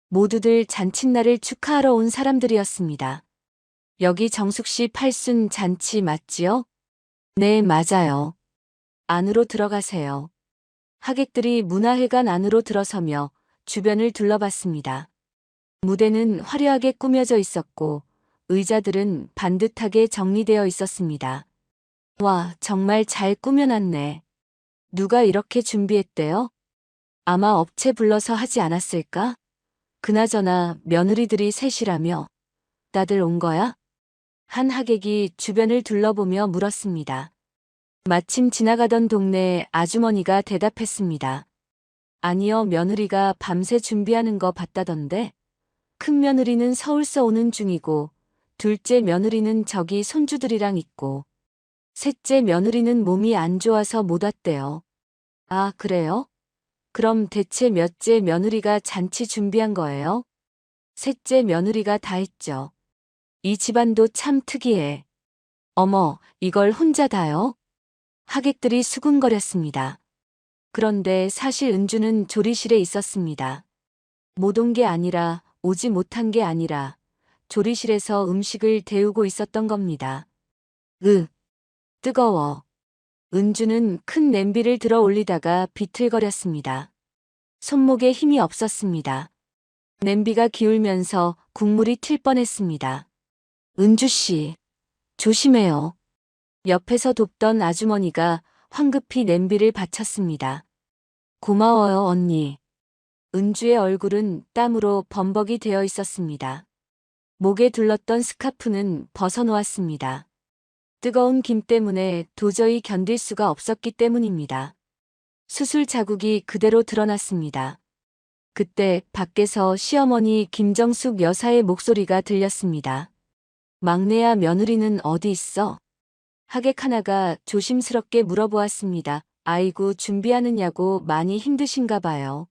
모두들 잔칫날을 축하하러 온 사람들이었습니다. 여기 정숙씨 팔순 잔치 맞지요? 네, 맞아요. 안으로 들어가세요. 하객들이 문화회관 안으로 들어서며 주변을 둘러봤습니다. 무대는 화려하게 꾸며져 있었고 의자들은 반듯하게 정리되어 있었습니다. 와, 정말 잘 꾸며놨네. 누가 이렇게 준비했대요? 아마 업체 불러서 하지 않았을까? 그나저나 며느리들이 셋이라며. 다들 온 거야? 한 하객이 주변을 둘러보며 물었습니다. 마침 지나가던 동네 아주머니가 대답했습니다. 아니요, 며느리가 밤새 준비하는 거 봤다던데. 큰 며느리는 서울서 오는 중이고 둘째 며느리는 저기 손주들이랑 있고 셋째 며느리는 몸이 안 좋아서 못 왔대요. 아, 그래요? 그럼 대체 몇째 며느리가 잔치 준비한 거예요? 셋째 며느리가 다 했죠. 이 집안도 참 특이해. 어머, 이걸 혼자 다요? 하객들이 수군거렸습니다. 그런데 사실 은주는 조리실에 있었습니다. 못 온 게 아니라 오지 못한 게 아니라 조리실에서 음식을 데우고 있었던 겁니다. 뜨거워. 은주는 큰 냄비를 들어 올리다가 비틀거렸습니다. 손목에 힘이 없었습니다. 냄비가 기울면서 국물이 튈 뻔했습니다. 은주 씨, 조심해요. 옆에서 돕던 아주머니가 황급히 냄비를 받쳤습니다. 고마워요, 언니. 은주의 얼굴은 땀으로 범벅이 되어 있었습니다. 목에 둘렀던 스카프는 벗어놓았습니다. 뜨거운 김 때문에 도저히 견딜 수가 없었기 때문입니다. 수술 자국이 그대로 드러났습니다. 그때 밖에서 시어머니 김정숙 여사의 목소리가 들렸습니다. 막내야, 며느리는 어디 있어? 하객 하나가 조심스럽게 물어보았습니다. 아이고, 준비하느냐고 많이 힘드신가 봐요.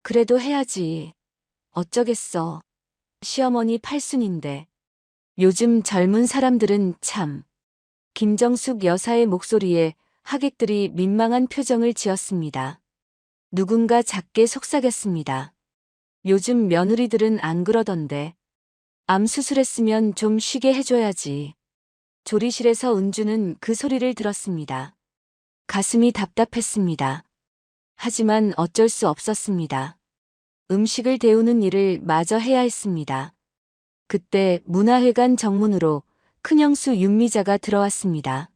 그래도 해야지. 어쩌겠어. 시어머니 팔순인데. 요즘 젊은 사람들은 참. 김정숙 여사의 목소리에 하객들이 민망한 표정을 지었습니다. 누군가 작게 속삭였습니다. 요즘 며느리들은 안 그러던데. 암 수술했으면 좀 쉬게 해줘야지. 조리실에서 은주는 그 소리를 들었습니다. 가슴이 답답했습니다. 하지만 어쩔 수 없었습니다. 음식을 데우는 일을 마저 해야 했습니다. 그때 문화회관 정문으로 큰형수 윤미자가 들어왔습니다.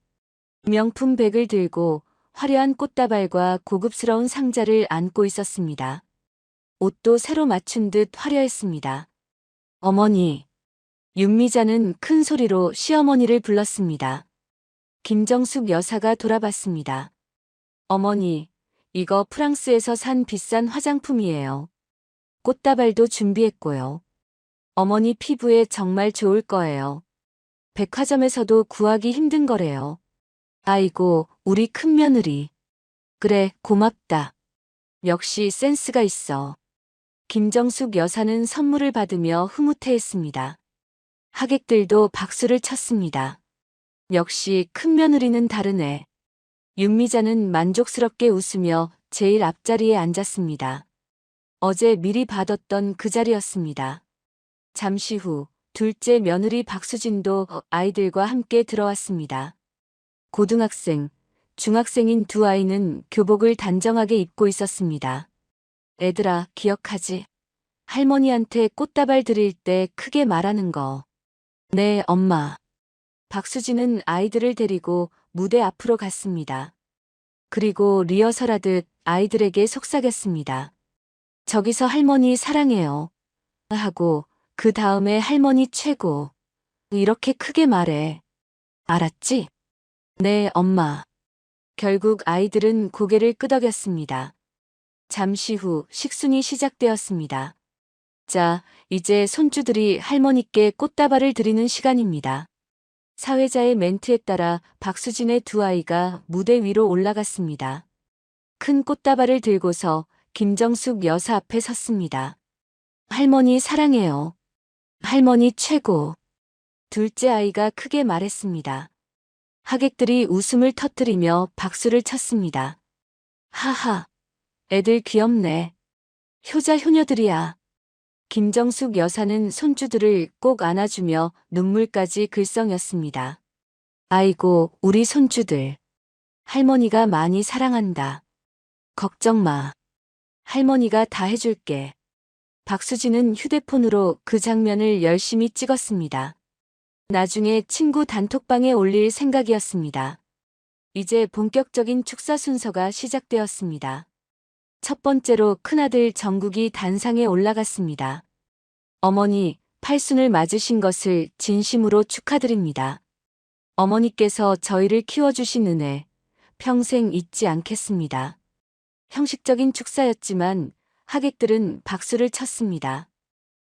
명품 백을 들고 화려한 꽃다발과 고급스러운 상자를 안고 있었습니다. 옷도 새로 맞춘 듯 화려했습니다. 어머니. 윤미자는 큰 소리로 시어머니를 불렀습니다. 김정숙 여사가 돌아봤습니다. 어머니, 이거 프랑스에서 산 비싼 화장품이에요. 꽃다발도 준비했고요. 어머니 피부에 정말 좋을 거예요. 백화점에서도 구하기 힘든 거래요. 아이고, 우리 큰며느리. 그래, 고맙다. 역시 센스가 있어. 김정숙 여사는 선물을 받으며 흐뭇해했습니다. 하객들도 박수를 쳤습니다. 역시 큰며느리는 다르네. 윤미자는 만족스럽게 웃으며 제일 앞자리에 앉았습니다. 어제 미리 받았던 그 자리였습니다. 잠시 후 둘째 며느리 박수진도 아이들과 함께 들어왔습니다. 고등학생, 중학생인 두 아이는 교복을 단정하게 입고 있었습니다. 애들아, 기억하지? 할머니한테 꽃다발 드릴 때 크게 말하는 거. 네, 엄마. 박수진은 아이들을 데리고 무대 앞으로 갔습니다. 그리고 리허설하듯 아이들에게 속삭였습니다. 저기서 할머니 사랑해요. 하고 그 다음에 할머니 최고. 이렇게 크게 말해. 알았지? 네, 엄마. 결국 아이들은 고개를 끄덕였습니다. 잠시 후 식순이 시작되었습니다. 자, 이제 손주들이 할머니께 꽃다발을 드리는 시간입니다. 사회자의 멘트에 따라 박수진의 두 아이가 무대 위로 올라갔습니다. 큰 꽃다발을 들고서 김정숙 여사 앞에 섰습니다. 할머니 사랑해요. 할머니 최고. 둘째 아이가 크게 말했습니다. 하객들이 웃음을 터뜨리며 박수를 쳤습니다. 하하, 애들 귀엽네. 효자 효녀들이야. 김정숙 여사는 손주들을 꼭 안아주며 눈물까지 글썽였습니다. 아이고, 우리 손주들. 할머니가 많이 사랑한다. 걱정 마. 할머니가 다 해줄게. 박수진은 휴대폰으로 그 장면을 열심히 찍었습니다. 나중에 친구 단톡방에 올릴 생각이었습니다. 이제 본격적인 축사 순서가 시작되었습니다. 첫 번째로 큰아들 정국이 단상에 올라갔습니다. 어머니, 팔순을 맞으신 것을 진심으로 축하드립니다. 어머니께서 저희를 키워주신 은혜, 평생 잊지 않겠습니다. 형식적인 축사였지만 하객들은 박수를 쳤습니다.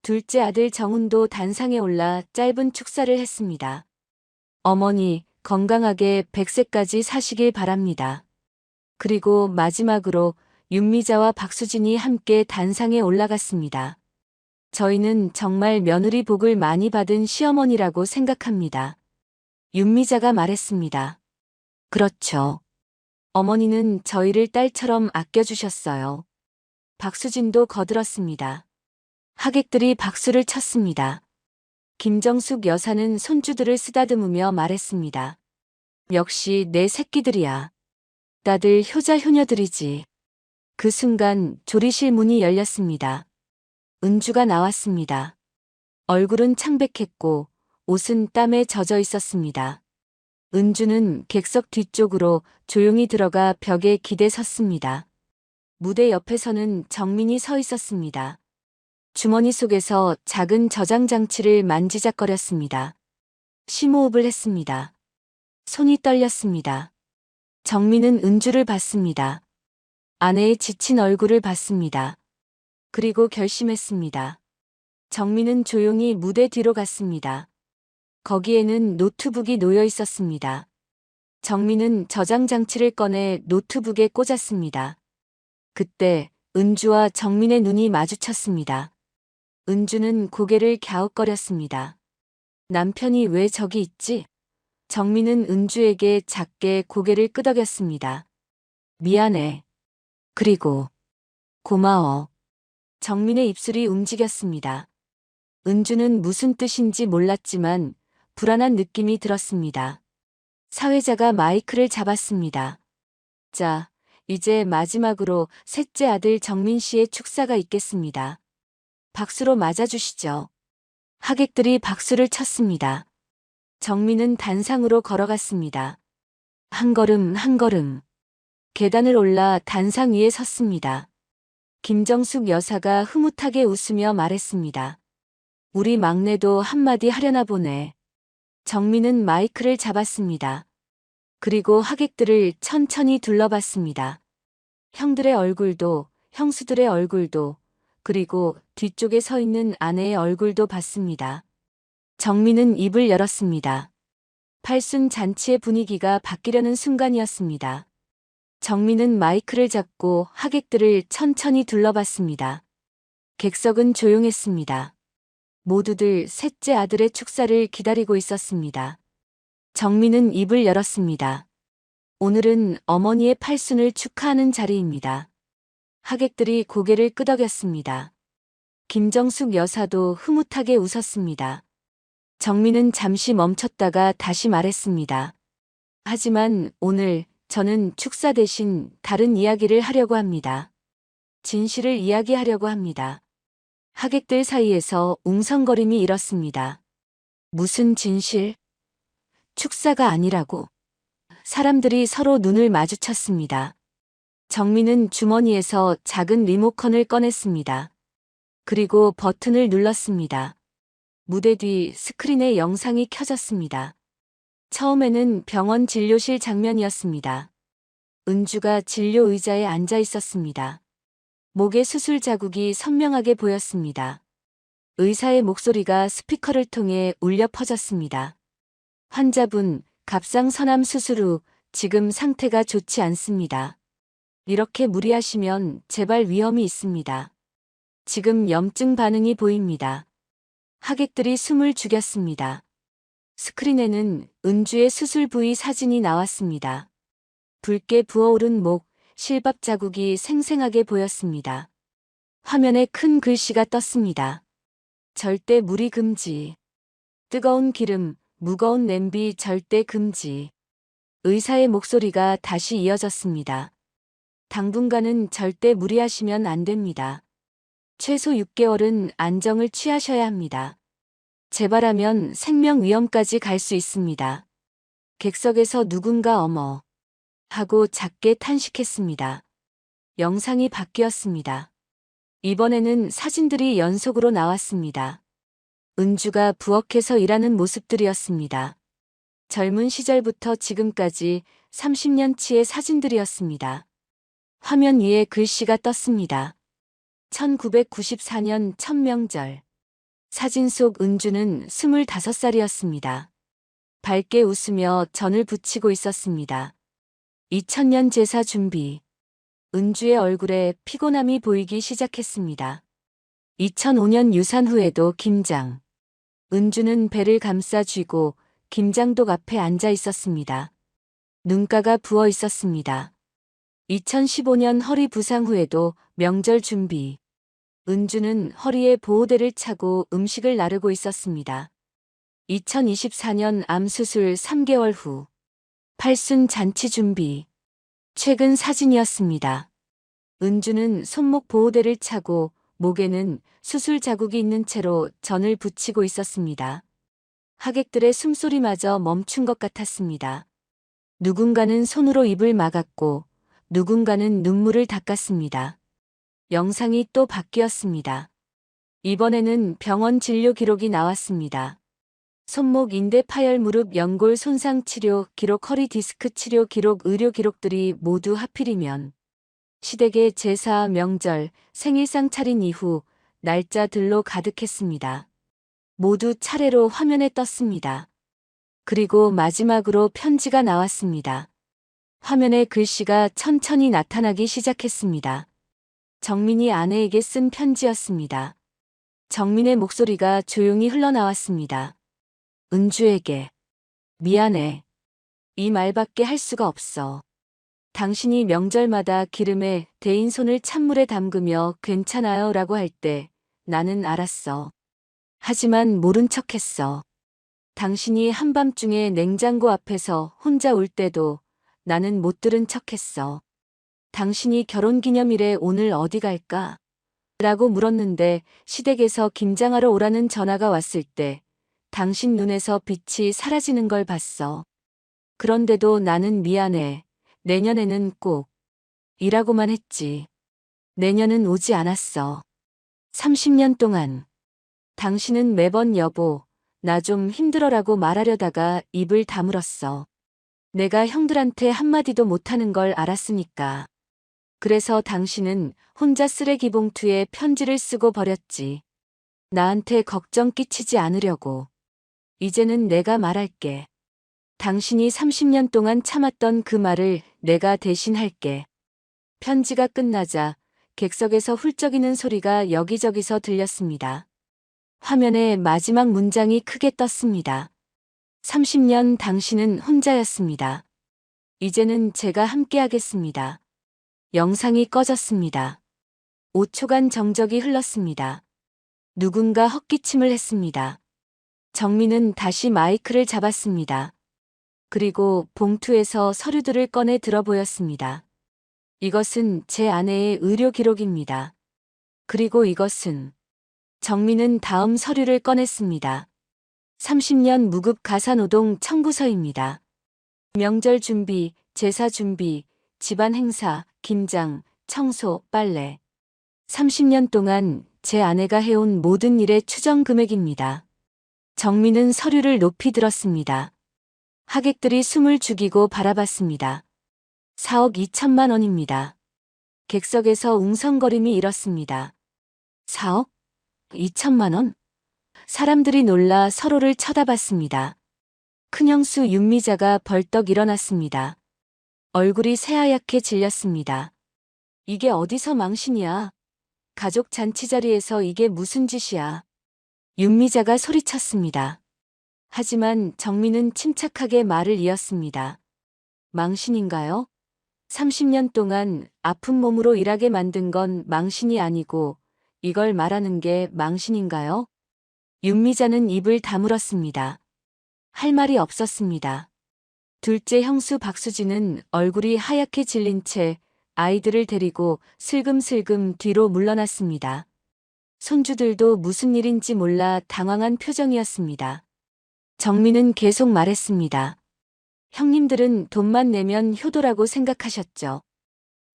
둘째 아들 정훈도 단상에 올라 짧은 축사를 했습니다. 어머니, 건강하게 100세까지 사시길 바랍니다. 그리고 마지막으로 윤미자와 박수진이 함께 단상에 올라갔습니다. 저희는 정말 며느리 복을 많이 받은 시어머니라고 생각합니다. 윤미자가 말했습니다. 그렇죠. 어머니는 저희를 딸처럼 아껴주셨어요. 박수진도 거들었습니다. 하객들이 박수를 쳤습니다. 김정숙 여사는 손주들을 쓰다듬으며 말했습니다. 역시 내 새끼들이야. 다들 효자 효녀들이지. 그 순간 조리실 문이 열렸습니다. 은주가 나왔습니다. 얼굴은 창백했고 옷은 땀에 젖어 있었습니다. 은주는 객석 뒤쪽으로 조용히 들어가 벽에 기대 섰습니다. 무대 옆에서는 정민이 서 있었습니다. 주머니 속에서 작은 저장 장치를 만지작거렸습니다. 심호흡을 했습니다. 손이 떨렸습니다. 정민은 은주를 봤습니다. 아내의 지친 얼굴을 봤습니다. 그리고 결심했습니다. 정민은 조용히 무대 뒤로 갔습니다. 거기에는 노트북이 놓여 있었습니다. 정민은 저장 장치를 꺼내 노트북에 꽂았습니다. 그때 은주와 정민의 눈이 마주쳤습니다. 은주는 고개를 갸웃거렸습니다. 남편이 왜 저기 있지? 정민은 은주에게 작게 고개를 끄덕였습니다. 미안해. 그리고 고마워. 정민의 입술이 움직였습니다. 은주는 무슨 뜻인지 몰랐지만 불안한 느낌이 들었습니다. 사회자가 마이크를 잡았습니다. 자, 이제 마지막으로 셋째 아들 정민 씨의 축사가 있겠습니다. 박수로 맞아주시죠. 하객들이 박수를 쳤습니다. 정민은 단상으로 걸어갔습니다. 한 걸음 한 걸음. 계단을 올라 단상 위에 섰습니다. 김정숙 여사가 흐뭇하게 웃으며 말했습니다. 우리 막내도 한마디 하려나 보네. 정민은 마이크를 잡았습니다. 그리고 하객들을 천천히 둘러봤습니다. 형들의 얼굴도, 형수들의 얼굴도, 그리고 뒤쪽에 서 있는 아내의 얼굴도 봤습니다. 정민은 입을 열었습니다. 팔순 잔치의 분위기가 바뀌려는 순간이었습니다. 정민은 마이크를 잡고 하객들을 천천히 둘러봤습니다. 객석은 조용했습니다. 모두들 셋째 아들의 축사를 기다리고 있었습니다. 정민은 입을 열었습니다. 오늘은 어머니의 팔순을 축하하는 자리입니다. 하객들이 고개를 끄덕였습니다. 김정숙 여사도 흐뭇하게 웃었습니다. 정민은 잠시 멈췄다가 다시 말했습니다. 하지만 오늘 저는 축사 대신 다른 이야기를 하려고 합니다. 진실을 이야기하려고 합니다. 하객들 사이에서 웅성거림이 일었습니다. 무슨 진실? 축사가 아니라고. 사람들이 서로 눈을 마주쳤습니다. 정민은 주머니에서 작은 리모컨을 꺼냈습니다. 그리고 버튼을 눌렀습니다. 무대 뒤 스크린에 영상이 켜졌습니다. 처음에는 병원 진료실 장면이었습니다. 은주가 진료 의자에 앉아 있었습니다. 목에 수술 자국이 선명하게 보였습니다. 의사의 목소리가 스피커를 통해 울려 퍼졌습니다. 환자분, 갑상선암 수술 후 지금 상태가 좋지 않습니다. 이렇게 무리하시면 재발 위험이 있습니다. 지금 염증 반응이 보입니다. 하객들이 숨을 죽였습니다. 스크린에는 은주의 수술 부위 사진이 나왔습니다. 붉게 부어오른 목, 실밥 자국이 생생하게 보였습니다. 화면에 큰 글씨가 떴습니다. 절대 무리 금지. 뜨거운 기름, 무거운 냄비 절대 금지. 의사의 목소리가 다시 이어졌습니다. 당분간은 절대 무리하시면 안 됩니다. 최소 6개월은 안정을 취하셔야 합니다. 재발하면 생명 위험까지 갈 수 있습니다. 객석에서 누군가 어머 하고 작게 탄식했습니다. 영상이 바뀌었습니다. 이번에는 사진들이 연속으로 나왔습니다. 은주가 부엌에서 일하는 모습들이었습니다. 젊은 시절부터 지금까지 30년치의 사진들이었습니다. 화면 위에 글씨가 떴습니다. 1994년 천명절. 사진 속 은주는 25살이었습니다. 밝게 웃으며 전을 붙이고 있었습니다. 2000년 제사 준비. 은주의 얼굴에 피곤함이 보이기 시작했습니다. 2005년 유산 후에도 김장. 은주는 배를 감싸 쥐고 김장독 앞에 앉아 있었습니다. 눈가가 부어 있었습니다. 2015년 허리 부상 후에도 명절 준비. 은주는 허리에 보호대를 차고 음식을 나르고 있었습니다. 2024년 암 수술 3개월 후. 팔순 잔치 준비. 최근 사진이었습니다. 은주는 손목 보호대를 차고 목에는 수술 자국이 있는 채로 전을 붙이고 있었습니다. 하객들의 숨소리마저 멈춘 것 같았습니다. 누군가는 손으로 입을 막았고 누군가는 눈물을 닦았습니다. 영상이 또 바뀌었습니다. 이번에는 병원 진료 기록이 나왔습니다. 손목 인대 파열 무릎 연골 손상 치료 기록 허리 디스크 치료 기록 의료 기록들이 모두 하필이면 시댁의 제사 명절 생일상 차린 이후 날짜들로 가득했습니다. 모두 차례로 화면에 떴습니다. 그리고 마지막으로 편지가 나왔습니다. 화면에 글씨가 천천히 나타나기 시작했습니다. 정민이 아내에게 쓴 편지였습니다. 정민의 목소리가 조용히 흘러나왔습니다. 은주에게. 미안해. 이 말밖에 할 수가 없어. 당신이 명절마다 기름에 데인 손을 찬물에 담그며 괜찮아요 라고 할 때 나는 알았어. 하지만 모른 척했어. 당신이 한밤중에 냉장고 앞에서 혼자 울 때도 나는 못 들은 척했어. 당신이 결혼기념일에 오늘 어디 갈까? 라고 물었는데 시댁에서 김장하러 오라는 전화가 왔을 때 당신 눈에서 빛이 사라지는 걸 봤어. 그런데도 나는 미안해. 내년에는 꼭. 이라고만 했지. 내년은 오지 않았어. 30년 동안. 당신은 매번 여보, 나 좀 힘들어라고 말하려다가 입을 다물었어. 내가 형들한테 한마디도 못하는 걸 알았으니까. 그래서 당신은 혼자 쓰레기 봉투에 편지를 쓰고 버렸지. 나한테 걱정 끼치지 않으려고. 이제는 내가 말할게. 당신이 30년 동안 참았던 그 말을 내가 대신 할게. 편지가 끝나자 객석에서 훌쩍이는 소리가 여기저기서 들렸습니다. 화면에 마지막 문장이 크게 떴습니다. 30년 당신은 혼자였습니다. 이제는 제가 함께하겠습니다. 영상이 꺼졌습니다. 5초간 정적이 흘렀습니다. 누군가 헛기침을 했습니다. 정민은 다시 마이크를 잡았습니다. 그리고 봉투에서 서류들을 꺼내 들어 보였습니다. 이것은 제 아내의 의료 기록입니다. 그리고 이것은 정민은 다음 서류를 꺼냈습니다. 30년 무급 가사노동 청구서입니다. 명절 준비, 제사 준비, 집안 행사, 김장, 청소, 빨래. 30년 동안 제 아내가 해온 모든 일의 추정 금액입니다. 정민은 서류를 높이 들었습니다. 하객들이 숨을 죽이고 바라봤습니다. 4억 2천만 원입니다. 객석에서 웅성거림이 일었습니다. 4억 2천만 원? 사람들이 놀라 서로를 쳐다봤습니다. 큰형수 윤미자가 벌떡 일어났습니다. 얼굴이 새하얗게 질렸습니다. 이게 어디서 망신이야? 가족 잔치 자리에서 이게 무슨 짓이야? 윤미자가 소리쳤습니다. 하지만 정민은 침착하게 말을 이었습니다. 망신인가요? 30년 동안 아픈 몸으로 일하게 만든 건 망신이 아니고 이걸 말하는 게 망신인가요? 윤미자는 입을 다물었습니다. 할 말이 없었습니다. 둘째 형수 박수진은 얼굴이 하얗게 질린 채 아이들을 데리고 슬금슬금 뒤로 물러났습니다. 손주들도 무슨 일인지 몰라 당황한 표정이었습니다. 정민은 계속 말했습니다. 형님들은 돈만 내면 효도라고 생각하셨죠.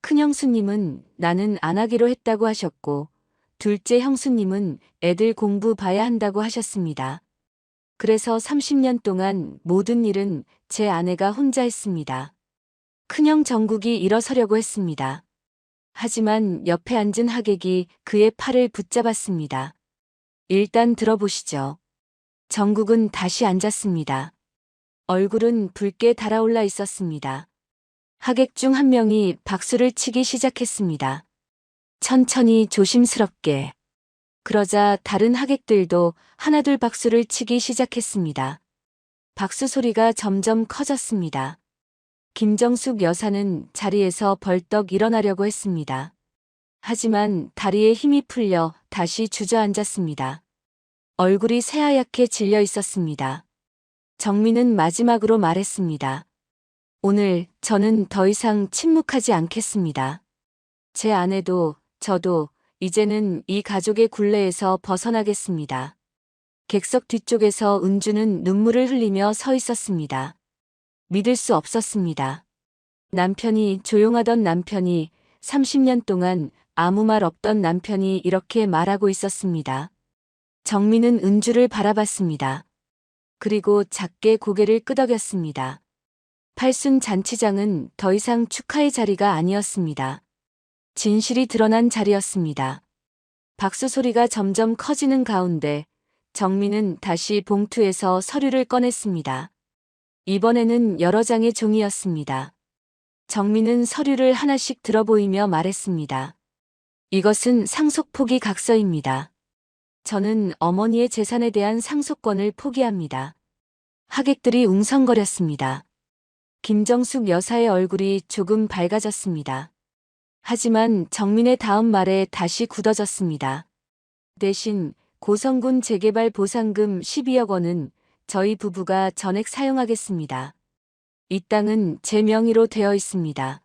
큰형수님은 나는 안 하기로 했다고 하셨고 둘째 형수님은 애들 공부 봐야 한다고 하셨습니다. 그래서 30년 동안 모든 일은 제 아내가 혼자 했습니다. 큰형 정국이 일어서려고 했습니다. 하지만 옆에 앉은 하객이 그의 팔을 붙잡았습니다. 일단 들어보시죠. 정국은 다시 앉았습니다. 얼굴은 붉게 달아올라 있었습니다. 하객 중 한 명이 박수를 치기 시작했습니다. 천천히 조심스럽게. 그러자 다른 하객들도 하나둘 박수를 치기 시작했습니다. 박수 소리가 점점 커졌습니다. 김정숙 여사는 자리에서 벌떡 일어나려고 했습니다. 하지만 다리에 힘이 풀려 다시 주저앉았습니다. 얼굴이 새하얗게 질려 있었습니다. 정민은 마지막으로 말했습니다. 오늘 저는 더 이상 침묵하지 않겠습니다. 제 아내도 저도 이제는 이 가족의 굴레에서 벗어나겠습니다. 객석 뒤쪽에서 은주는 눈물을 흘리며 서 있었습니다. 믿을 수 없었습니다. 남편이 조용하던 남편이 30년 동안 아무 말 없던 남편이 이렇게 말하고 있었습니다. 정민은 은주를 바라봤습니다. 그리고 작게 고개를 끄덕였습니다. 팔순 잔치장은 더 이상 축하의 자리가 아니었습니다. 진실이 드러난 자리였습니다. 박수 소리가 점점 커지는 가운데 정민은 다시 봉투에서 서류를 꺼냈습니다. 이번에는 여러 장의 종이였습니다. 정민은 서류를 하나씩 들어보이며 말했습니다. 이것은 상속 포기 각서입니다. 저는 어머니의 재산에 대한 상속권을 포기합니다. 하객들이 웅성거렸습니다. 김정숙 여사의 얼굴이 조금 밝아졌습니다. 하지만 정민의 다음 말에 다시 굳어졌습니다. 대신 고성군 재개발 보상금 12억 원은 저희 부부가 전액 사용하겠습니다. 이 땅은 제 명의로 되어 있습니다.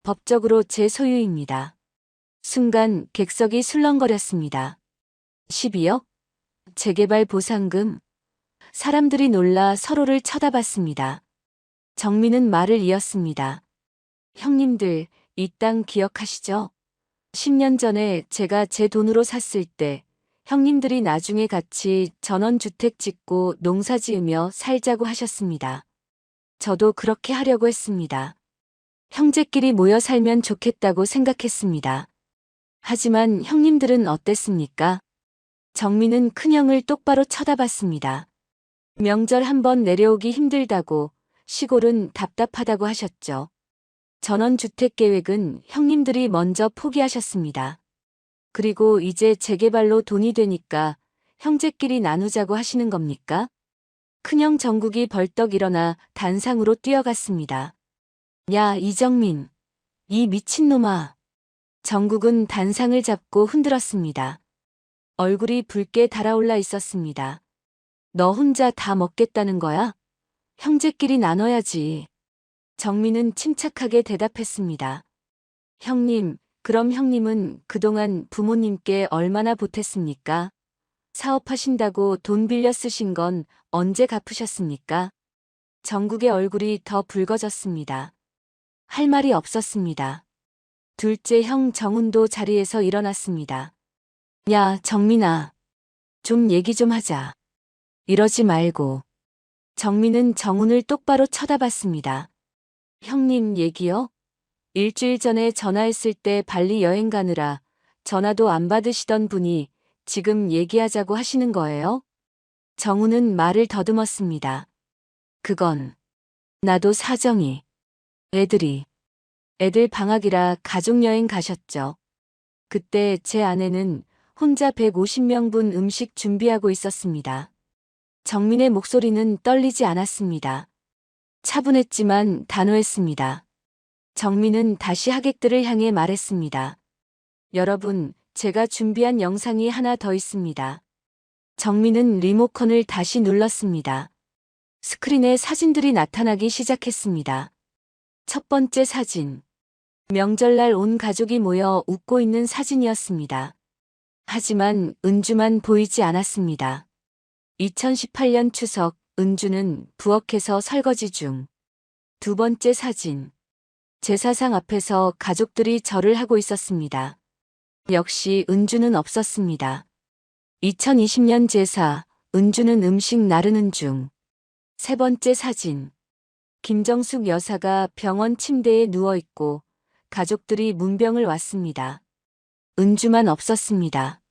법적으로 제 소유입니다. 순간 객석이 술렁거렸습니다. 12억? 재개발 보상금? 사람들이 놀라 서로를 쳐다봤습니다. 정민은 말을 이었습니다. 형님들, 이 땅 기억하시죠? 10년 전에 제가 제 돈으로 샀을 때 형님들이 나중에 같이 전원주택 짓고 농사 지으며 살자고 하셨습니다. 저도 그렇게 하려고 했습니다. 형제끼리 모여 살면 좋겠다고 생각했습니다. 하지만 형님들은 어땠습니까? 정민은 큰형을 똑바로 쳐다봤습니다. 명절 한번 내려오기 힘들다고, 시골은 답답하다고 하셨죠. 전원주택 계획은 형님들이 먼저 포기하셨습니다. 그리고 이제 재개발로 돈이 되니까 형제끼리 나누자고 하시는 겁니까? 큰형 정국이 벌떡 일어나 단상으로 뛰어갔습니다. 야, 이정민. 이 미친놈아. 정국은 단상을 잡고 흔들었습니다. 얼굴이 붉게 달아올라 있었습니다. 너 혼자 다 먹겠다는 거야? 형제끼리 나눠야지. 정민은 침착하게 대답했습니다. 형님, 그럼 형님은 그동안 부모님께 얼마나 보탰습니까? 사업하신다고 돈 빌려 쓰신 건 언제 갚으셨습니까? 정국의 얼굴이 더 붉어졌습니다. 할 말이 없었습니다. 둘째 형 정훈도 자리에서 일어났습니다. 야, 정민아. 좀 얘기 좀 하자. 이러지 말고. 정민은 정훈을 똑바로 쳐다봤습니다. 형님 얘기요? 일주일 전에 전화했을 때 발리 여행 가느라 전화도 안 받으시던 분이 지금 얘기하자고 하시는 거예요? 정훈은 말을 더듬었습니다. 그건 나도 사정이. 애들 방학이라 가족여행 가셨죠. 그때 제 아내는 혼자 150명분 음식 준비하고 있었습니다. 정민의 목소리는 떨리지 않았습니다. 차분했지만 단호했습니다. 정민은 다시 하객들을 향해 말했습니다. 여러분, 제가 준비한 영상이 하나 더 있습니다. 정민은 리모컨을 다시 눌렀습니다. 스크린에 사진들이 나타나기 시작했습니다. 첫 번째 사진. 명절날 온 가족이 모여 웃고 있는 사진이었습니다. 하지만 은주만 보이지 않았습니다. 2018년 추석, 은주는 부엌에서 설거지 중. 두 번째 사진. 제사상 앞에서 가족들이 절을 하고 있었습니다. 역시 은주는 없었습니다. 2020년 제사, 은주는 음식 나르는 중. 세 번째 사진. 김정숙 여사가 병원 침대에 누워있고 가족들이 문병을 왔습니다. 은주만 없었습니다.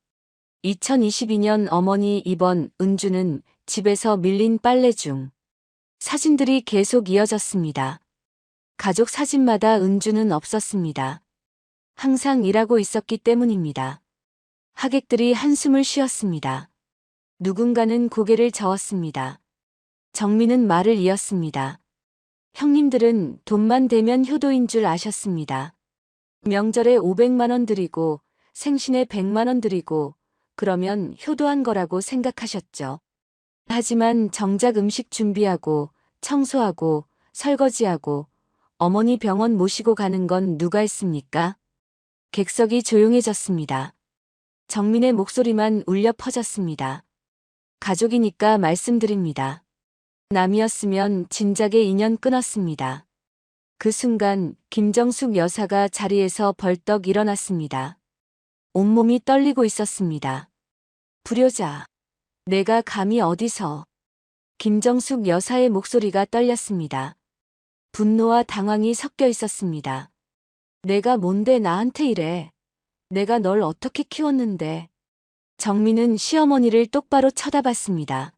2022년 어머니 입원, 은주는 집에서 밀린 빨래 중. 사진들이 계속 이어졌습니다. 가족 사진마다 은주는 없었습니다. 항상 일하고 있었기 때문입니다. 하객들이 한숨을 쉬었습니다. 누군가는 고개를 저었습니다. 정민은 말을 이었습니다. 형님들은 돈만 되면 효도인 줄 아셨습니다. 명절에 500만 원 드리고 생신에 100만 원 드리고 그러면 효도한 거라고 생각하셨죠. 하지만 정작 음식 준비하고 청소하고 설거지하고 어머니 병원 모시고 가는 건 누가 했습니까? 객석이 조용해졌습니다. 정민의 목소리만 울려 퍼졌습니다. 가족이니까 말씀드립니다. 남이었으면 진작에 인연 끊었습니다. 그 순간 김정숙 여사가 자리에서 벌떡 일어났습니다. 온몸이 떨리고 있었습니다. 불효자. 내가 감히 어디서. 김정숙 여사의 목소리가 떨렸습니다. 분노와 당황이 섞여 있었습니다. 내가 뭔데 나한테 이래. 내가 널 어떻게 키웠는데. 정민은 시어머니를 똑바로 쳐다봤습니다.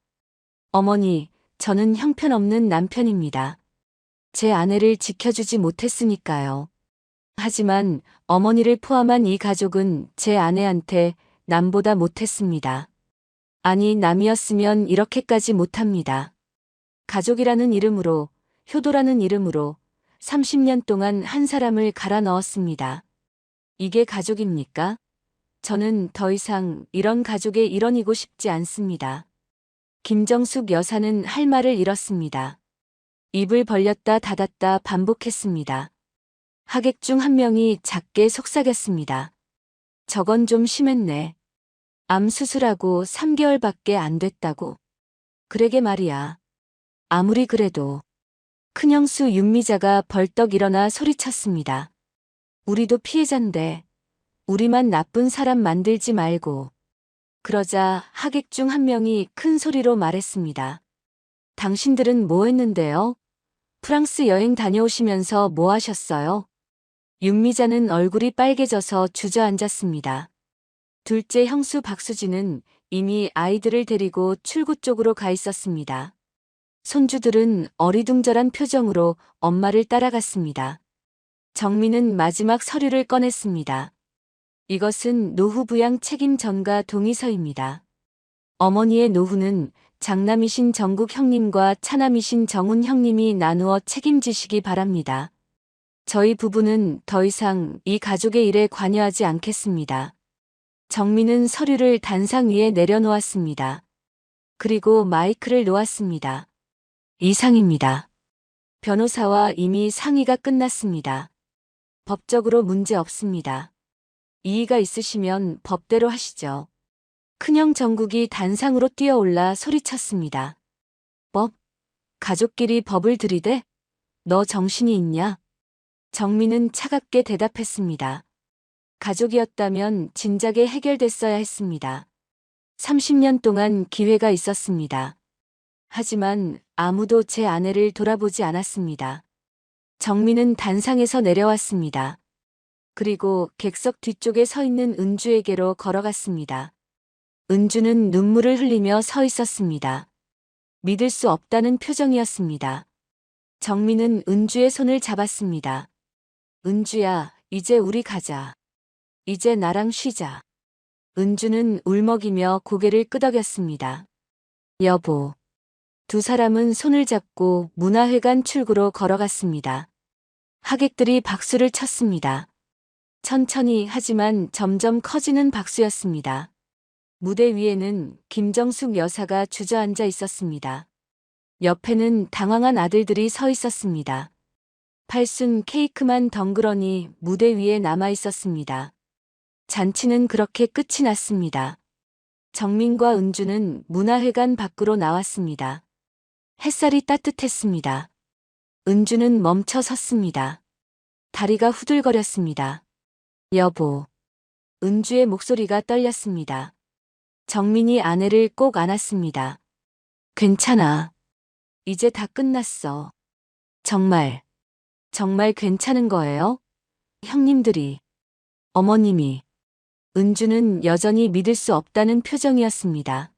어머니, 저는 형편없는 남편입니다. 제 아내를 지켜주지 못했으니까요. 하지만 어머니를 포함한 이 가족은 제 아내한테 남보다 못했습니다. 아니, 남이었으면 이렇게까지 못합니다. 가족이라는 이름으로, 효도라는 이름으로 30년 동안 한 사람을 갈아 넣었습니다. 이게 가족입니까? 저는 더 이상 이런 가족의 일원이고 싶지 않습니다. 김정숙 여사는 할 말을 잃었습니다. 입을 벌렸다 닫았다 반복했습니다. 하객 중 한 명이 작게 속삭였습니다. 저건 좀 심했네. 암 수술하고 3개월밖에 안 됐다고. 그러게 말이야. 아무리 그래도. 큰형수 윤미자가 벌떡 일어나 소리쳤습니다. 우리도 피해자인데 우리만 나쁜 사람 만들지 말고. 그러자 하객 중 한 명이 큰 소리로 말했습니다. 당신들은 뭐 했는데요? 프랑스 여행 다녀오시면서 뭐 하셨어요? 윤미자는 얼굴이 빨개져서 주저앉았습니다. 둘째 형수 박수진은 이미 아이들을 데리고 출구 쪽으로 가 있었습니다. 손주들은 어리둥절한 표정으로 엄마를 따라갔습니다. 정민은 마지막 서류를 꺼냈습니다. 이것은 노후 부양 책임 전가 동의서입니다. 어머니의 노후는 장남이신 정국 형님과 차남이신 정훈 형님이 나누어 책임지시기 바랍니다. 저희 부부는 더 이상 이 가족의 일에 관여하지 않겠습니다. 정민은 서류를 단상 위에 내려놓았습니다. 그리고 마이크를 놓았습니다. 이상입니다. 변호사와 이미 상의가 끝났습니다. 법적으로 문제 없습니다. 이의가 있으시면 법대로 하시죠. 큰형 정국이 단상으로 뛰어올라 소리쳤습니다. 법? 가족끼리 법을 들이대? 너 정신이 있냐? 정민은 차갑게 대답했습니다. 가족이었다면 진작에 해결됐어야 했습니다. 30년 동안 기회가 있었습니다. 하지만 아무도 제 아내를 돌아보지 않았습니다. 정민은 단상에서 내려왔습니다. 그리고 객석 뒤쪽에 서 있는 은주에게로 걸어갔습니다. 은주는 눈물을 흘리며 서 있었습니다. 믿을 수 없다는 표정이었습니다. 정민은 은주의 손을 잡았습니다. 은주야, 이제 우리 가자. 이제 나랑 쉬자. 은주는 울먹이며 고개를 끄덕였습니다. 여보. 두 사람은 손을 잡고 문화회관 출구로 걸어갔습니다. 하객들이 박수를 쳤습니다. 천천히 하지만 점점 커지는 박수였습니다. 무대 위에는 김정숙 여사가 주저앉아 있었습니다. 옆에는 당황한 아들들이 서 있었습니다. 팔순 케이크만 덩그러니 무대 위에 남아 있었습니다. 잔치는 그렇게 끝이 났습니다. 정민과 은주는 문화회관 밖으로 나왔습니다. 햇살이 따뜻했습니다. 은주는 멈춰 섰습니다. 다리가 후들거렸습니다. 여보. 은주의 목소리가 떨렸습니다. 정민이 아내를 꼭 안았습니다. 괜찮아. 이제 다 끝났어. 정말 괜찮은 거예요? 형님들이, 어머님이. 은주는 여전히 믿을 수 없다는 표정이었습니다.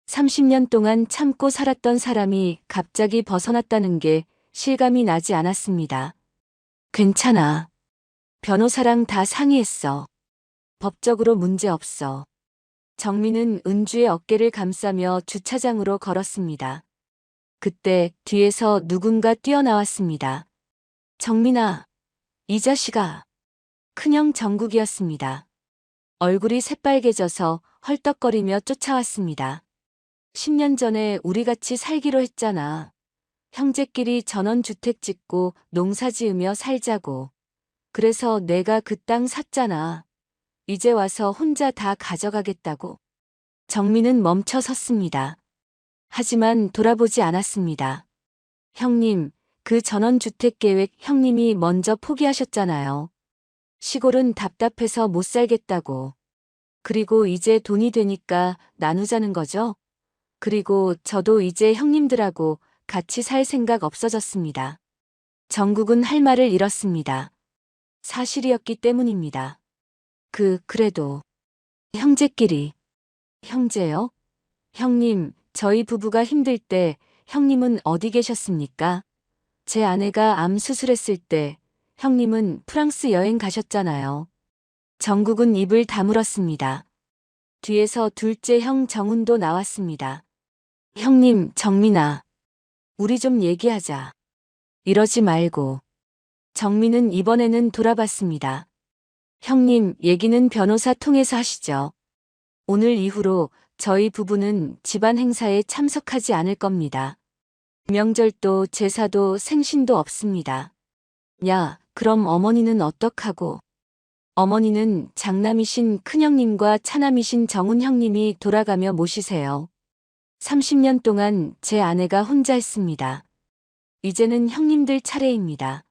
30년 동안 참고 살았던 사람이 갑자기 벗어났다는 게 실감이 나지 않았습니다. 괜찮아. 변호사랑 다 상의했어. 법적으로 문제 없어. 정민은 은주의 어깨를 감싸며 주차장으로 걸었습니다. 그때 뒤에서 누군가 뛰어나왔습니다. 정민아, 이 자식아. 큰형 정국이었습니다. 얼굴이 새빨개져서 헐떡거리며 쫓아왔습니다. 10년 전에 우리 같이 살기로 했잖아. 형제끼리 전원주택 짓고 농사 지으며 살자고. 그래서 내가 그 땅 샀잖아. 이제 와서 혼자 다 가져가겠다고. 정민은 멈춰 섰습니다. 하지만 돌아보지 않았습니다. 형님, 그 전원주택 계획 형님이 먼저 포기하셨잖아요. 시골은 답답해서 못 살겠다고. 그리고 이제 돈이 되니까 나누자는 거죠? 그리고 저도 이제 형님들하고 같이 살 생각 없어졌습니다. 정국은 할 말을 잃었습니다. 사실이었기 때문입니다. 그래도. 형제끼리. 형제요? 형님, 저희 부부가 힘들 때 형님은 어디 계셨습니까? 제 아내가 암 수술했을 때 형님은 프랑스 여행 가셨잖아요. 정국은 입을 다물었습니다. 뒤에서 둘째 형 정훈도 나왔습니다. 형님, 정민아. 우리 좀 얘기하자. 이러지 말고. 정민은 이번에는 돌아봤습니다. 형님, 얘기는 변호사 통해서 하시죠. 오늘 이후로 저희 부부는 집안 행사에 참석하지 않을 겁니다. 명절도 제사도 생신도 없습니다. 야, 그럼 어머니는 어떡하고? 어머니는 장남이신 큰형님과 차남이신 정훈 형님이 돌아가며 모시세요. 30년 동안 제 아내가 혼자 했습니다. 이제는 형님들 차례입니다.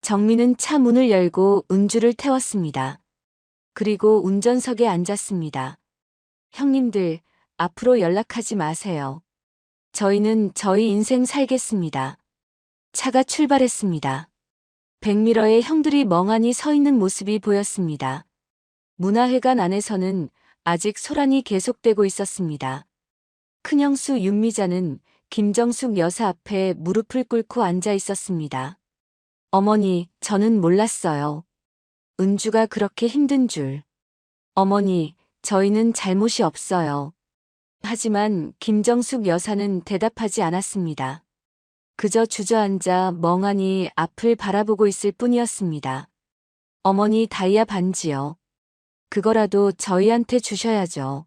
정민은 차 문을 열고 은주를 태웠습니다. 그리고 운전석에 앉았습니다. 형님들, 앞으로 연락하지 마세요. 저희는 저희 인생 살겠습니다. 차가 출발했습니다. 백미러에 형들이 멍하니 서 있는 모습이 보였습니다. 문화회관 안에서는 아직 소란이 계속되고 있었습니다. 큰형수 윤미자는 김정숙 여사 앞에 무릎을 꿇고 앉아 있었습니다. 어머니, 저는 몰랐어요. 은주가 그렇게 힘든 줄. 어머니, 저희는 잘못이 없어요. 하지만 김정숙 여사는 대답하지 않았습니다. 그저 주저앉아 멍하니 앞을 바라보고 있을 뿐이었습니다. 어머니 다이아 반지요. 그거라도 저희한테 주셔야죠.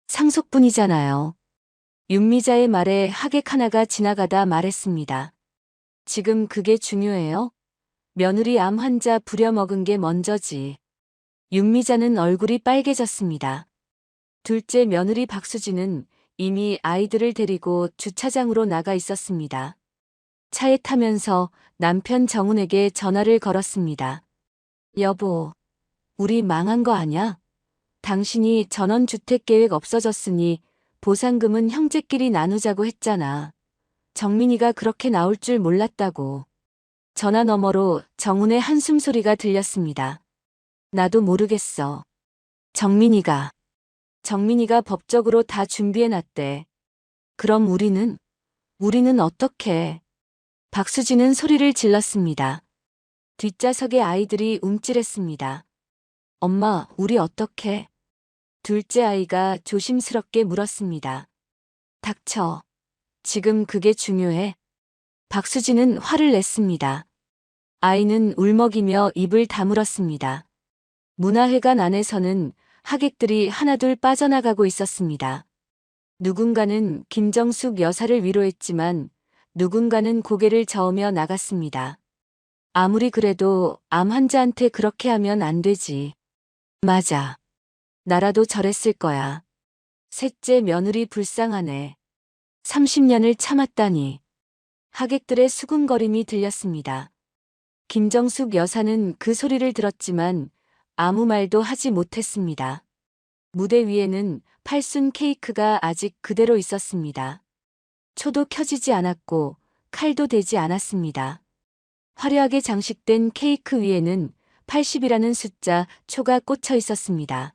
상속분이잖아요. 윤미자의 말에 하객 하나가 지나가다 말했습니다. 지금 그게 중요해요? 며느리 암 환자 부려먹은 게 먼저지. 윤미자는 얼굴이 빨개졌습니다. 둘째 며느리 박수진은 이미 아이들을 데리고 주차장으로 나가 있었습니다. 차에 타면서 남편 정훈에게 전화를 걸었습니다. 여보, 우리 망한 거 아냐? 당신이 전원주택 계획 없어졌으니 보상금은 형제끼리 나누자고 했잖아. 정민이가 그렇게 나올 줄 몰랐다고. 전화 너머로 정훈의 한숨 소리가 들렸습니다. 나도 모르겠어. 정민이가 법적으로 다 준비해놨대. 그럼 우리는 어떻게? 박수진은 소리를 질렀습니다. 뒷좌석의 아이들이 움찔했습니다. 엄마, 우리 어떻게? 둘째 아이가 조심스럽게 물었습니다. 닥쳐. 지금 그게 중요해. 박수진은 화를 냈습니다. 아이는 울먹이며 입을 다물었습니다. 문화회관 안에서는 하객들이 하나둘 빠져나가고 있었습니다. 누군가는 김정숙 여사를 위로했지만 누군가는 고개를 저으며 나갔습니다. 아무리 그래도 암 환자한테 그렇게 하면 안 되지. 맞아. 나라도 저랬을 거야. 셋째 며느리 불쌍하네. 30년을 참았다니. 하객들의 수군거림이 들렸습니다. 김정숙 여사는 그 소리를 들었지만 아무 말도 하지 못했습니다. 무대 위에는 팔순 케이크가 아직 그대로 있었습니다. 초도 켜지지 않았고 칼도 대지 않았습니다. 화려하게 장식된 케이크 위에는 80이라는 숫자 초가 꽂혀 있었습니다.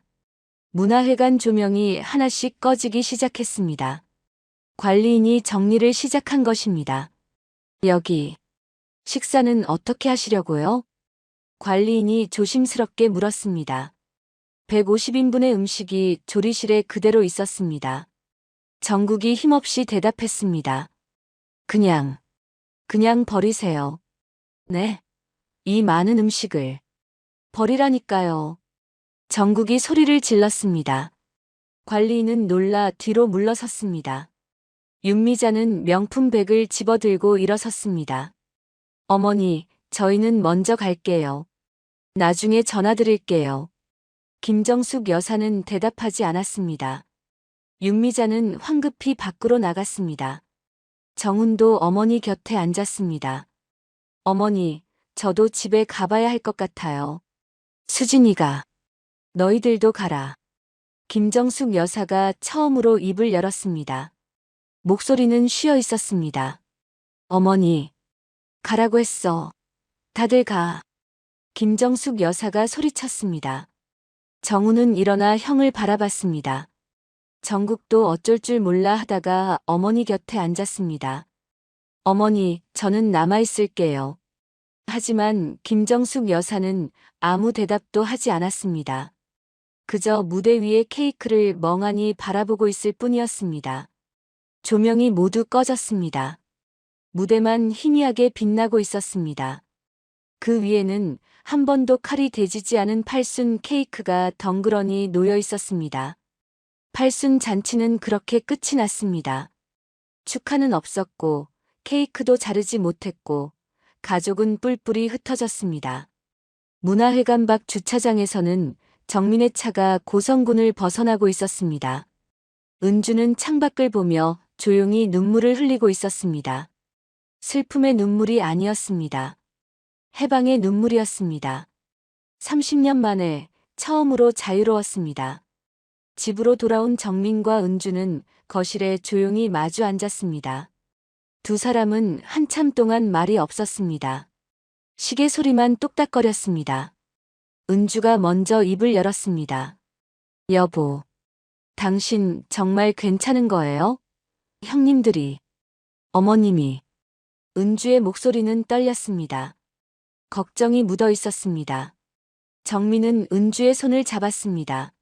문화회관 조명이 하나씩 꺼지기 시작했습니다. 관리인이 정리를 시작한 것입니다. 여기, 식사는 어떻게 하시려고요? 관리인이 조심스럽게 물었습니다. 150인분의 음식이 조리실에 그대로 있었습니다. 정국이 힘없이 대답했습니다. 그냥 버리세요. 네? 이 많은 음식을. 버리라니까요. 정국이 소리를 질렀습니다. 관리인은 놀라 뒤로 물러섰습니다. 윤미자는 명품백을 집어들고 일어섰습니다. 어머니, 저희는 먼저 갈게요. 나중에 전화드릴게요. 김정숙 여사는 대답하지 않았습니다. 윤미자는 황급히 밖으로 나갔습니다. 정훈도 어머니 곁에 앉았습니다. 어머니, 저도 집에 가봐야 할 것 같아요. 수진이가, 너희들도 가라. 김정숙 여사가 처음으로 입을 열었습니다. 목소리는 쉬어 있었습니다. 어머니, 가라고 했어. 다들 가. 김정숙 여사가 소리쳤습니다. 정우는 일어나 형을 바라봤습니다. 정국도 어쩔 줄 몰라 하다가 어머니 곁에 앉았습니다. 어머니, 저는 남아있을게요. 하지만 김정숙 여사는 아무 대답도 하지 않았습니다. 그저 무대 위의 케이크를 멍하니 바라보고 있을 뿐이었습니다. 조명이 모두 꺼졌습니다. 무대만 희미하게 빛나고 있었습니다. 그 위에는 한 번도 칼이 대지지 않은 팔순 케이크가 덩그러니 놓여 있었습니다. 팔순 잔치는 그렇게 끝이 났습니다. 축하는 없었고 케이크도 자르지 못했고 가족은 뿔뿔이 흩어졌습니다. 문화회관 밖 주차장에서는 정민의 차가 고성군을 벗어나고 있었습니다. 은주는 창밖을 보며 조용히 눈물을 흘리고 있었습니다. 슬픔의 눈물이 아니었습니다. 해방의 눈물이었습니다. 30년 만에 처음으로 자유로웠습니다. 집으로 돌아온 정민과 은주는 거실에 조용히 마주 앉았습니다. 두 사람은 한참 동안 말이 없었습니다. 시계 소리만 똑딱거렸습니다. 은주가 먼저 입을 열었습니다. 여보, 당신 정말 괜찮은 거예요? 형님들이, 어머님이. 은주의 목소리는 떨렸습니다. 걱정이 묻어 있었습니다. 정민은 은주의 손을 잡았습니다.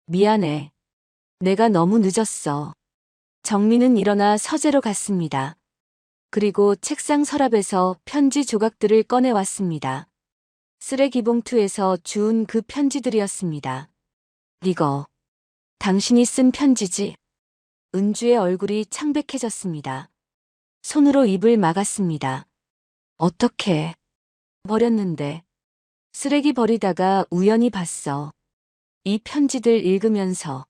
미안해. 내가 너무 늦었어. 정민은 일어나 서재로 갔습니다. 그리고 책상 서랍에서 편지 조각들을 꺼내왔습니다. 쓰레기 봉투에서 주운 그 편지들이었습니다. 이거, 당신이 쓴 편지지? 은주의 얼굴이 창백해졌습니다. 손으로 입을 막았습니다. 어떻게? 버렸는데. 쓰레기 버리다가 우연히 봤어. 이 편지들 읽으면서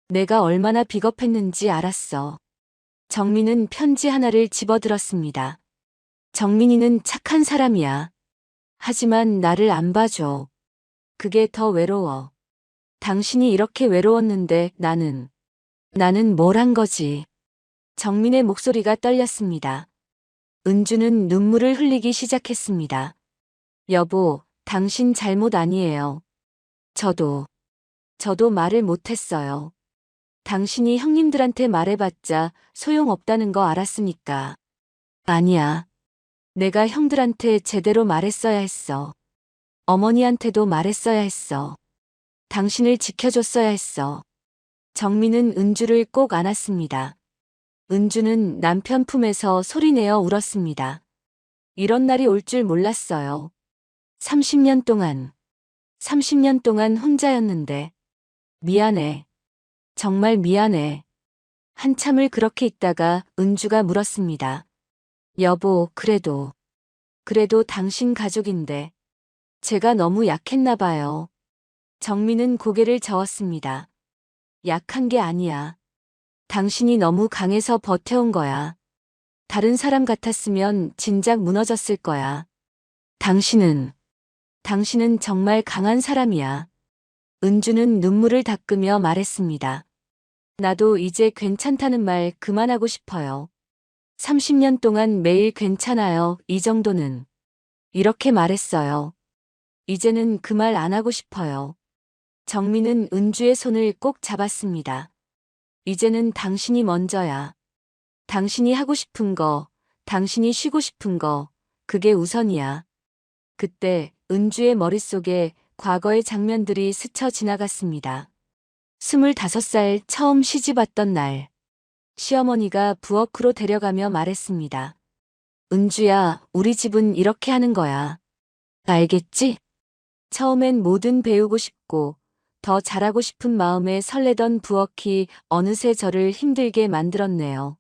내가 얼마나 비겁했는지 알았어. 정민은 편지 하나를 집어들었습니다. 정민이는 착한 사람이야. 하지만 나를 안 봐줘. 그게 더 외로워. 당신이 이렇게 외로웠는데 나는 뭘 한 거지? 정민의 목소리가 떨렸습니다. 은주는 눈물을 흘리기 시작했습니다. 여보, 당신 잘못 아니에요. 저도 말을 못했어요. 당신이 형님들한테 말해봤자 소용없다는 거 알았으니까. 아니야. 내가 형들한테 제대로 말했어야 했어. 어머니한테도 말했어야 했어. 당신을 지켜줬어야 했어. 정민은 은주를 꼭 안았습니다. 은주는 남편 품에서 소리내어 울었습니다. 이런 날이 올 줄 몰랐어요. 30년 동안 혼자였는데. 미안해. 정말 미안해. 한참을 그렇게 있다가 은주가 물었습니다. 여보, 그래도 당신 가족인데. 제가 너무 약했나 봐요. 정민은 고개를 저었습니다. 약한 게 아니야. 당신이 너무 강해서 버텨온 거야. 다른 사람 같았으면 진작 무너졌을 거야. 당신은 정말 강한 사람이야. 은주는 눈물을 닦으며 말했습니다. 나도 이제 괜찮다는 말 그만하고 싶어요. 30년 동안 매일 괜찮아요. 이 정도는. 이렇게 말했어요. 이제는 그 말 안 하고 싶어요. 정민은 은주의 손을 꼭 잡았습니다. 이제는 당신이 먼저야. 당신이 하고 싶은 거, 당신이 쉬고 싶은 거, 그게 우선이야. 그때 은주의 머릿속에 과거의 장면들이 스쳐 지나갔습니다. 25살 처음 시집왔던 날. 시어머니가 부엌으로 데려가며 말했습니다. 은주야, 우리 집은 이렇게 하는 거야. 알겠지? 처음엔 뭐든 배우고 싶고 더 잘하고 싶은 마음에 설레던 부엌이 어느새 저를 힘들게 만들었네요.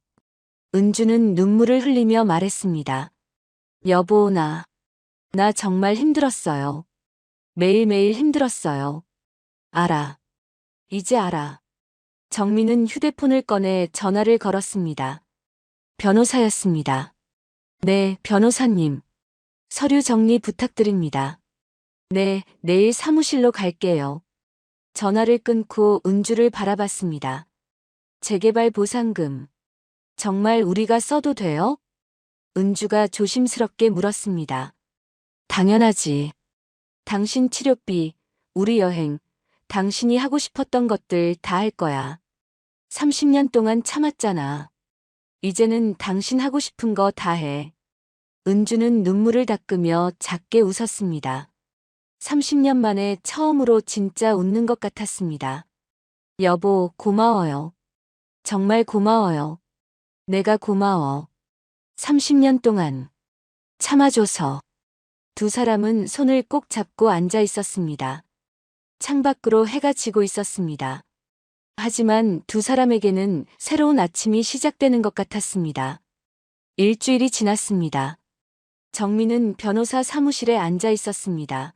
은주는 눈물을 흘리며 말했습니다. 여보, 나 정말 힘들었어요. 매일매일 힘들었어요. 알아. 이제 알아. 정민은 휴대폰을 꺼내 전화를 걸었습니다. 변호사였습니다. 네, 변호사님. 서류 정리 부탁드립니다. 네, 내일 사무실로 갈게요. 전화를 끊고 은주를 바라봤습니다. 재개발 보상금. 정말 우리가 써도 돼요? 은주가 조심스럽게 물었습니다. 당연하지. 당신 치료비, 우리 여행, 당신이 하고 싶었던 것들 다 할 거야. 30년 동안 참았잖아. 이제는 당신 하고 싶은 거 다 해. 은주는 눈물을 닦으며 작게 웃었습니다. 30년 만에 처음으로 진짜 웃는 것 같았습니다. 여보, 고마워요. 정말 고마워요. 내가 고마워. 30년 동안 참아줘서. 두 사람은 손을 꼭 잡고 앉아 있었습니다. 창밖으로 해가 지고 있었습니다. 하지만 두 사람에게는 새로운 아침이 시작되는 것 같았습니다. 일주일이 지났습니다. 정민은 변호사 사무실에 앉아 있었습니다.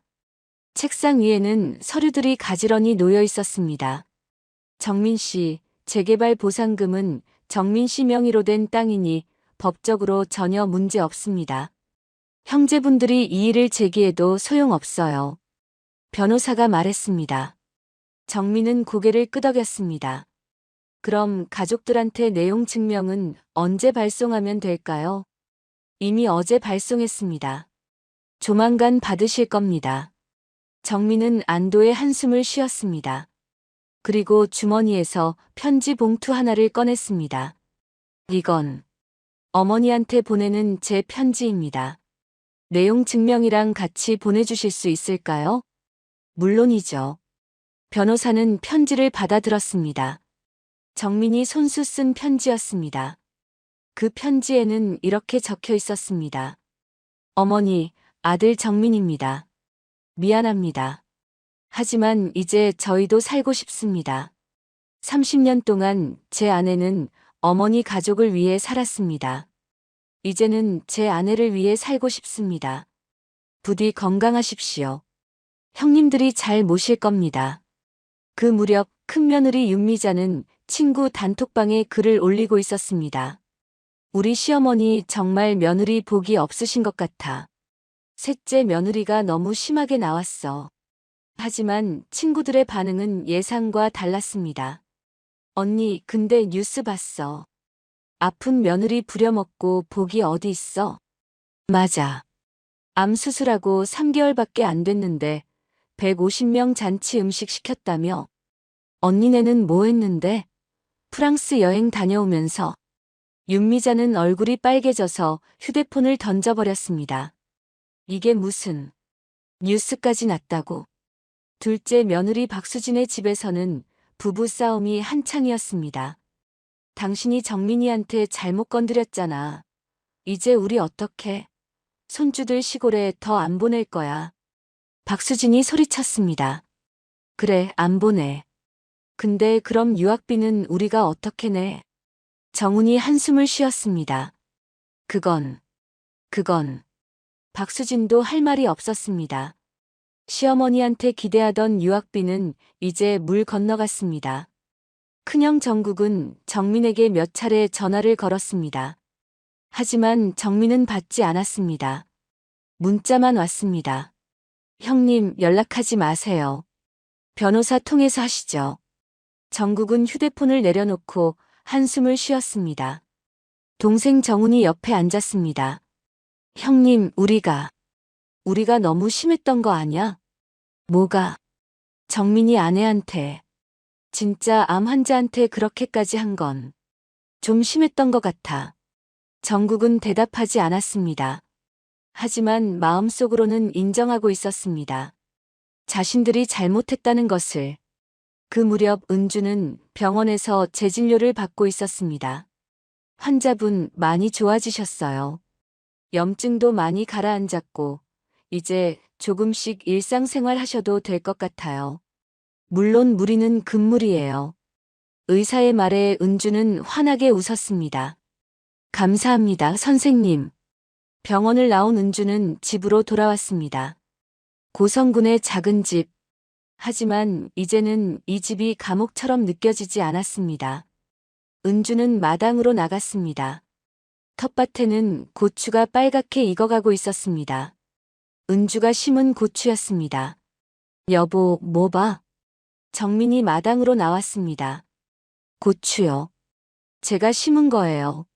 책상 위에는 서류들이 가지런히 놓여 있었습니다. 정민 씨, 재개발 보상금은 정민 씨 명의로 된 땅이니 법적으로 전혀 문제 없습니다. 형제분들이 이의를 제기해도 소용없어요. 변호사가 말했습니다. 정민은 고개를 끄덕였습니다. 그럼 가족들한테 내용 증명은 언제 발송하면 될까요? 이미 어제 발송했습니다. 조만간 받으실 겁니다. 정민은 안도의 한숨을 쉬었습니다. 그리고 주머니에서 편지 봉투 하나를 꺼냈습니다. 이건 어머니한테 보내는 제 편지입니다. 내용 증명이랑 같이 보내주실 수 있을까요? 물론이죠. 변호사는 편지를 받아들었습니다. 정민이 손수 쓴 편지였습니다. 그 편지에는 이렇게 적혀 있었습니다. 어머니, 아들 정민입니다. 미안합니다. 하지만 이제 저희도 살고 싶습니다. 30년 동안 제 아내는 어머니 가족을 위해 살았습니다. 이제는 제 아내를 위해 살고 싶습니다. 부디 건강하십시오. 형님들이 잘 모실 겁니다. 그 무렵 큰며느리 윤미자는 친구 단톡방에 글을 올리고 있었습니다. 우리 시어머니 정말 며느리 복이 없으신 것 같아. 셋째 며느리가 너무 심하게 나왔어. 하지만 친구들의 반응은 예상과 달랐습니다. 언니, 근데 뉴스 봤어. 아픈 며느리 부려먹고 복이 어디 있어? 맞아. 암 수술하고 3개월밖에 안 됐는데 150명 잔치 음식 시켰다며? 언니네는 뭐 했는데? 프랑스 여행 다녀오면서. 윤미자는 얼굴이 빨개져서 휴대폰을 던져버렸습니다. 이게 무슨 뉴스까지 났다고. 둘째 며느리 박수진의 집에서는 부부 싸움이 한창이었습니다. 당신이 정민이한테 잘못 건드렸잖아. 이제 우리 어떡해? 손주들 시골에 더 안 보낼 거야. 박수진이 소리쳤습니다. 그래, 안 보내. 근데 그럼 유학비는 우리가 어떻게 내? 정훈이 한숨을 쉬었습니다. 그건. 박수진도 할 말이 없었습니다. 시어머니한테 기대하던 유학비는 이제 물 건너갔습니다. 큰형 정국은 정민에게 몇 차례 전화를 걸었습니다. 하지만 정민은 받지 않았습니다. 문자만 왔습니다. 형님, 연락하지 마세요. 변호사 통해서 하시죠. 정국은 휴대폰을 내려놓고 한숨을 쉬었습니다. 동생 정훈이 옆에 앉았습니다. 형님, 우리가 너무 심했던 거 아냐? 뭐가? 정민이 아내한테, 진짜 암 환자한테 그렇게까지 한 건 좀 심했던 것 같아. 정국은 대답하지 않았습니다. 하지만 마음속으로는 인정하고 있었습니다. 자신들이 잘못했다는 것을. 그 무렵 은주는 병원에서 재진료를 받고 있었습니다. 환자분 많이 좋아지셨어요. 염증도 많이 가라앉았고 이제 조금씩 일상생활 하셔도 될 것 같아요. 물론 무리는 금물이에요. 의사의 말에 은주는 환하게 웃었습니다. 감사합니다, 선생님. 병원을 나온 은주는 집으로 돌아왔습니다. 고성군의 작은 집. 하지만 이제는 이 집이 감옥처럼 느껴지지 않았습니다. 은주는 마당으로 나갔습니다. 텃밭에는 고추가 빨갛게 익어가고 있었습니다. 은주가 심은 고추였습니다. 여보, 뭐 봐? 정민이 마당으로 나왔습니다. 고추요. 제가 심은 거예요.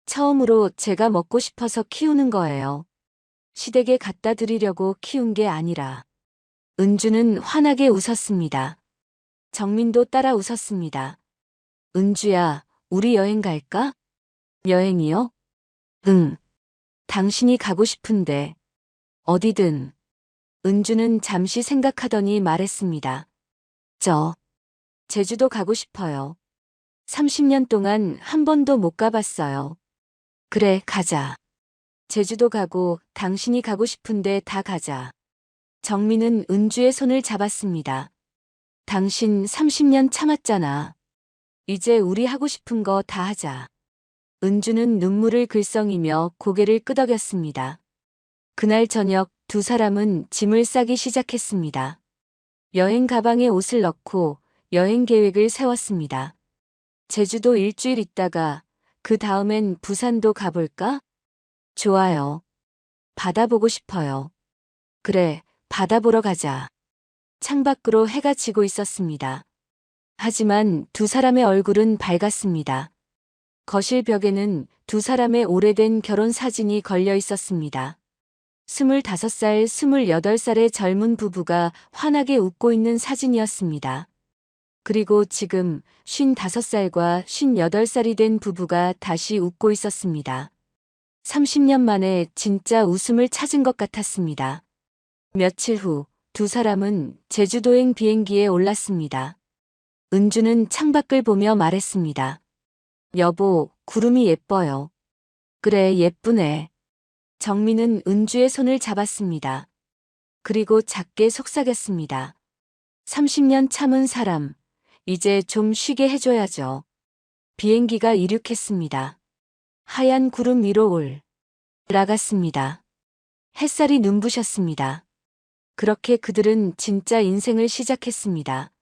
처음으로 제가 먹고 싶어서 키우는 거예요. 시댁에 갖다 드리려고 키운 게 아니라. 은주는 환하게 웃었습니다. 정민도 따라 웃었습니다. 은주야, 우리 여행 갈까? 여행이요? 응. 당신이 가고 싶은데. 어디든. 은주는 잠시 생각하더니 말했습니다. 제주도 가고 싶어요. 30년 동안 한 번도 못 가봤어요. 그래, 가자. 제주도 가고 당신이 가고 싶은데 다 가자. 정민은 은주의 손을 잡았습니다. 당신 30년 참았잖아. 이제 우리 하고 싶은 거 다 하자. 은주는 눈물을 글썽이며 고개를 끄덕였습니다. 그날 저녁 두 사람은 짐을 싸기 시작했습니다. 여행 가방에 옷을 넣고 여행 계획을 세웠습니다. 제주도 일주일 있다가 그 다음엔 부산도 가볼까? 좋아요. 바다 보고 싶어요. 그래, 바다 보러 가자. 창밖으로 해가 지고 있었습니다. 하지만 두 사람의 얼굴은 밝았습니다. 거실 벽에는 두 사람의 오래된 결혼 사진이 걸려 있었습니다. 25살, 28살의 젊은 부부가 환하게 웃고 있는 사진이었습니다. 그리고 지금 55살과 58살이 된 부부가 다시 웃고 있었습니다. 30년 만에 진짜 웃음을 찾은 것 같았습니다. 며칠 후 두 사람은 제주도행 비행기에 올랐습니다. 은주는 창밖을 보며 말했습니다. 여보, 구름이 예뻐요. 그래, 예쁘네. 정민은 은주의 손을 잡았습니다. 그리고 작게 속삭였습니다. 30년 참은 사람, 이제 좀 쉬게 해줘야죠. 비행기가 이륙했습니다. 하얀 구름 위로 올라갔습니다. 햇살이 눈부셨습니다. 그렇게 그들은 진짜 인생을 시작했습니다.